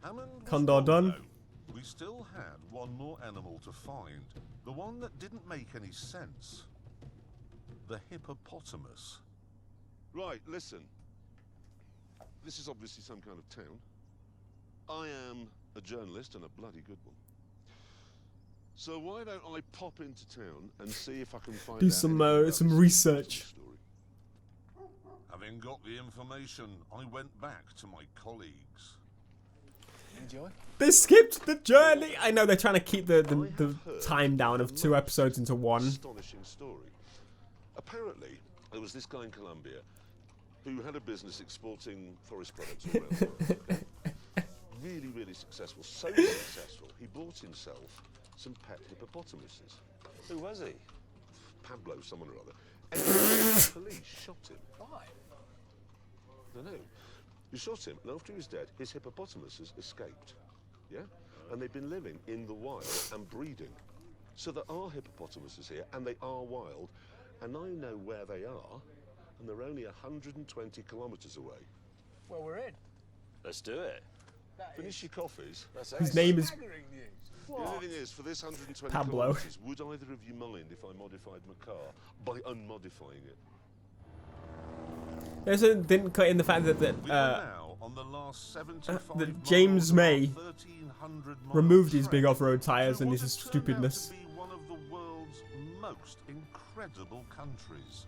Hammond was Condor wrong, done. though. We still had one more animal to find. The one that didn't make any sense. The hippopotamus. Right, listen. This is obviously some kind of town. I am a journalist and a bloody good one. So why don't I pop into town and see if I can find Do out some anything about some this research. story. Having got the information, I went back to my colleagues. Enjoy. They skipped the journey. I know they're trying to keep the time down of 2 episodes into 1. Astonishing story. Apparently, there was this guy in Colombia who had a business exporting forest products all around the world. Okay? Really, really successful. So successful, he bought himself some pet hippopotamuses. Who was he? Pablo, someone or other. Anyway, the police shot him. Why? No. You shot him, and after he was dead, his hippopotamuses escaped. Yeah? And they've been living in the wild and breeding. So there are hippopotamuses here, and they are wild. And I know where they are, and they're only 120 kilometres away. Well, we're in. Let's do it. Finish your coffees. His name is Staggering news. The only thing is, for this 120 Pablo. kilometres, would either of you mind if I modified my car by unmodifying it? There's a didn't cut in the fact that We are now on the last 75 that James miles of our May 1300-mile removed his big trek off-road tires to and what his has turned out stupidness. to be one of the world's most incredible countries.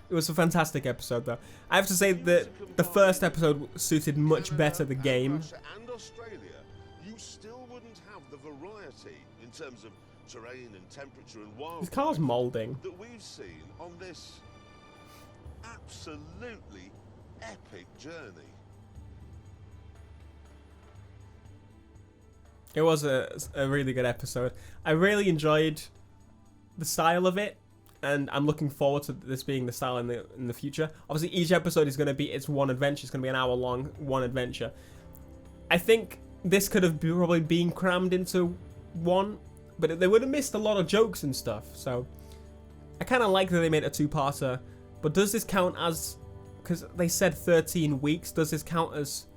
It was a fantastic episode, though. I have to say that the first episode suited much better the game. Russia and Australia, you still wouldn't have the variety in terms of terrain and temperature and wildlife His car's molding. that we've seen on this absolutely epic journey. It was a really good episode. I really enjoyed the style of it, and I'm looking forward to this being the style in the future. Obviously, each episode is going to be its one adventure. It's going to be an hour long, one adventure. I think this could have probably been crammed into one, but they would have missed a lot of jokes and stuff. So I kind of like that they made a two-parter. But does this count as, because they said 13 weeks, does this count as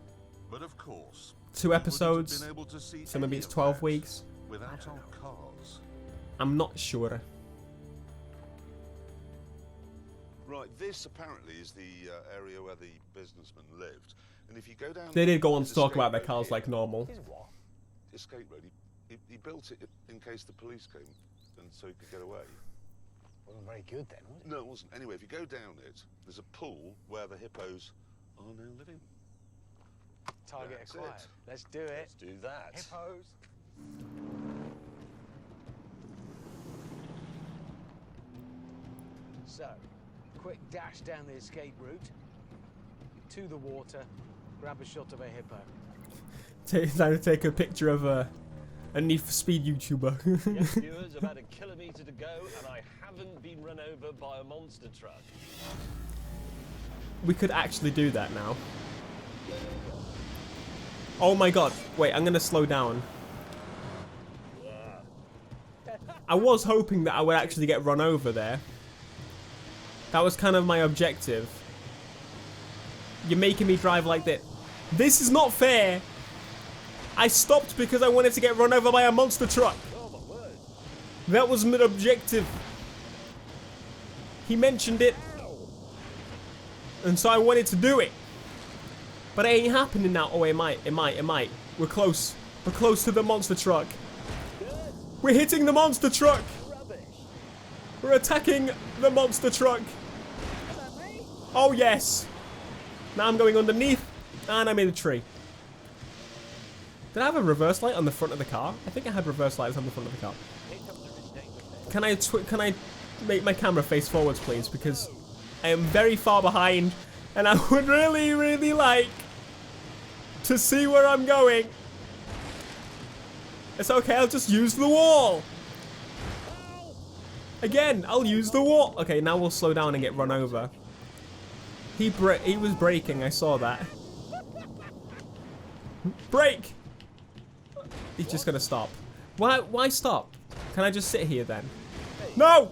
But of course, 2 we wouldn't have episodes? been able to see So maybe any it's of 12 that weeks? without our cars. I'm not sure. Right, this apparently is the area where the businessman lived. And if you go down... They did go on this to talk escape about their road cars here- like normal. Escape road. He built it in case the police came, and so he could get away. Wasn't very good then, was it? No, it wasn't. Anyway, if you go down it, there's a pool where the hippos are now living. Target That's acquired. it. Let's do it. Let's do that. Hippos. So, quick dash down the escape route to the water, grab a shot of a hippo. Time to take a picture of a Need for Speed YouTuber. Yes, viewers, about a kilometre to go, and I haven't been run over by a monster truck. We could actually do that now. Oh my god. Wait, I'm gonna slow down. I was hoping that I would actually get run over there. That was kind of my objective. You're making me drive like this. This is not fair. I stopped because I wanted to get run over by a monster truck. Oh my word. That was my objective. He mentioned it. And so I wanted to do it. But it ain't happening now. Oh, it might. We're close. We're close to the monster truck. We're hitting the monster truck. Rubbish. We're attacking the monster truck. Oh, yes. Now I'm going underneath. And I'm in a tree. Did I have a reverse light on the front of the car? I think I had reverse lights on the front of the car. Can I make my camera face forwards, please? Because I am very far behind, and I would really, really like to see where I'm going. It's okay, I'll just use the wall. Again, I'll use the wall. Okay, now we'll slow down and get run over. He was braking, I saw that. Brake! He's just gonna stop. Why stop? Can I just sit here then? No!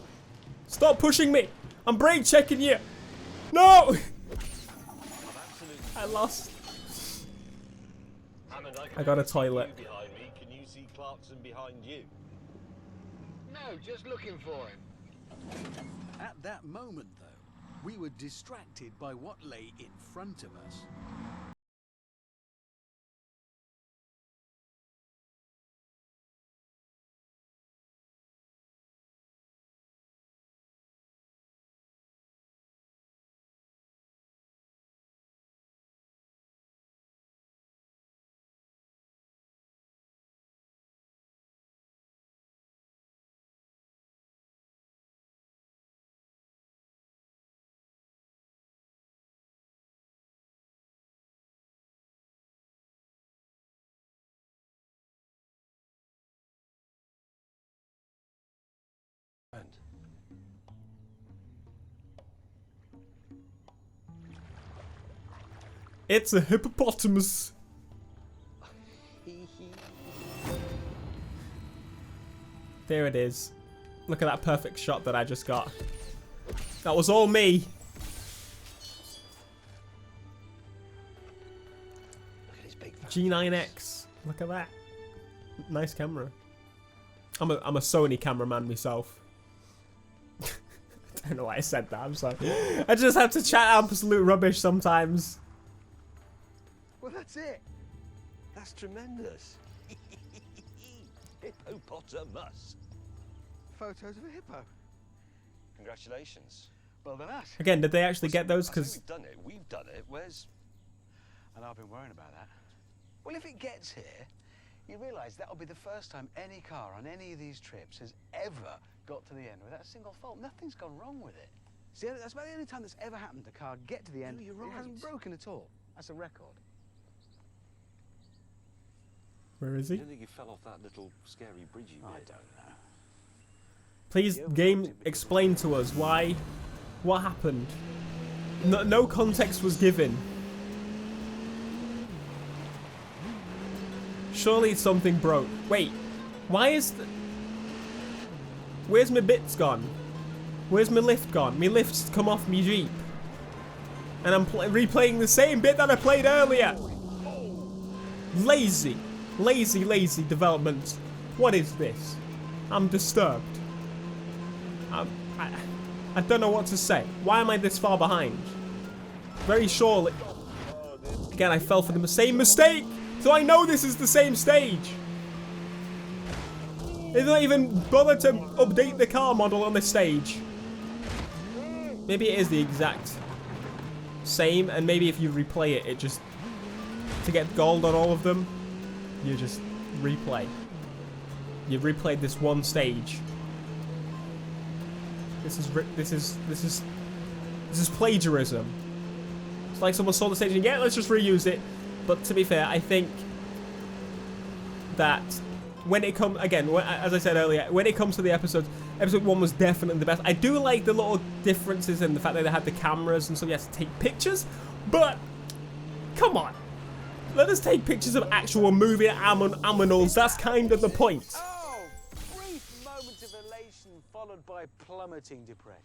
Stop pushing me! I'm brake checking you! No! I lost. Hammond, I got a toilet. You behind me. Can you see Clarkson behind you? No, just looking for him. At that moment, though, we were distracted by what lay in front of us. It's a hippopotamus. There it is. Look at that perfect shot that I just got. That was all me. Look at his big G9X. Look at that. Nice camera. I'm a Sony cameraman myself. I don't know why I said that. I'm sorry. I just have to chat absolute rubbish sometimes. Well, that's it. That's tremendous. Hippopotamus. Photos of a hippo. Congratulations. Well done us. Again, did they actually get those? I say Because we've done it. We've done it. Where's... And I've been worrying about that. Well, if it gets here, you realise that'll be the first time any car on any of these trips has ever got to the end without a single fault. Nothing's gone wrong with it. See, that's about the only time that's ever happened. A car get to the end, you're it hasn't right. broken at all. That's a record. where is I he? don't think he fell off that little scary bridgey bit. I don't know. Please, game, explain to us why. What happened? No context was given. Surely something broke. Wait, why is the... Where's my bits gone? Where's my lift gone? My lift's come off me Jeep. And I'm replaying the same bit that I played earlier. Lazy. Lazy development. What is this? I'm disturbed. I don't know what to say. Why am I this far behind? Very surely... Again, I fell for the same mistake! So I know this is the same stage! They don't even bother to update the car model on this stage. Maybe it is the exact same, and maybe if you replay it, it just... To get gold on all of them, you just replay. You've replayed this one stage. This is plagiarism. It's like someone saw the stage and yeah, let's just reuse it. But to be fair, I think that when it comes again, as I said earlier, when it comes to the episodes, episode 1 was definitely the best. I do like the little differences in the fact that they had the cameras and so you had to take pictures. But come on, let us take pictures of actual moving animals. That's kind of the point. Oh, brief moment of elation followed by plummeting depression.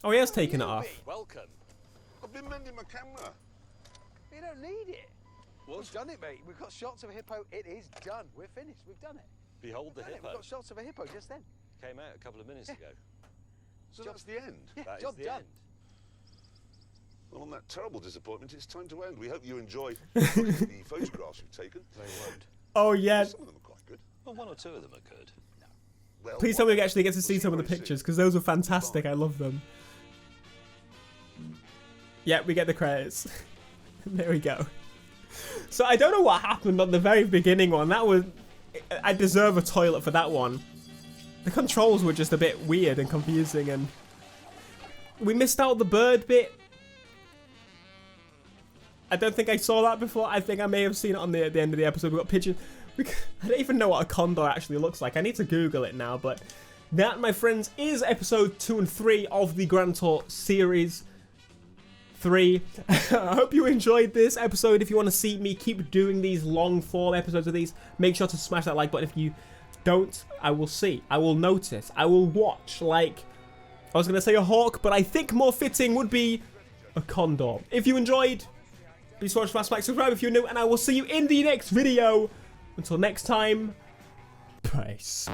Oh, he has taken it off. Welcome. I've been mending my camera. You don't need it. We've done it, mate. We've got shots of a hippo. It is done. We're finished. We've done it. Behold the We've hippo. got shots of a hippo just then. Came out a couple of minutes ago. So that's the end. Yeah, That is job the done. end. Well, on that terrible disappointment, it's time to end. We hope you enjoy the photographs you've taken. They won't. Oh yeah. Some of them are quite good. Well, one or two of them are good. Well, Please tell me we actually get to we'll see some of the very soon. pictures because those were fantastic. I love them. Yeah, we get the credits. There we go. So I don't know what happened on the very beginning one. That was... I deserve a toilet for that one. The controls were just a bit weird and confusing and... We missed out the bird bit. I don't think I saw that before. I think I may have seen it on the end of the episode. We got pictures. I don't even know what a condor actually looks like. I need to Google it now, but... That, my friends, is episode 2 and 3 of the Grand Tour series 3. I hope you enjoyed this episode. If you want to see me keep doing these long form episodes of these, make sure to smash that like button. If you don't, I will see. I will notice. I will watch. Like, I was going to say a hawk, but I think more fitting would be a condor. If you enjoyed, be sure to smash like, subscribe if you're new, and I will see you in the next video. Until next time, peace.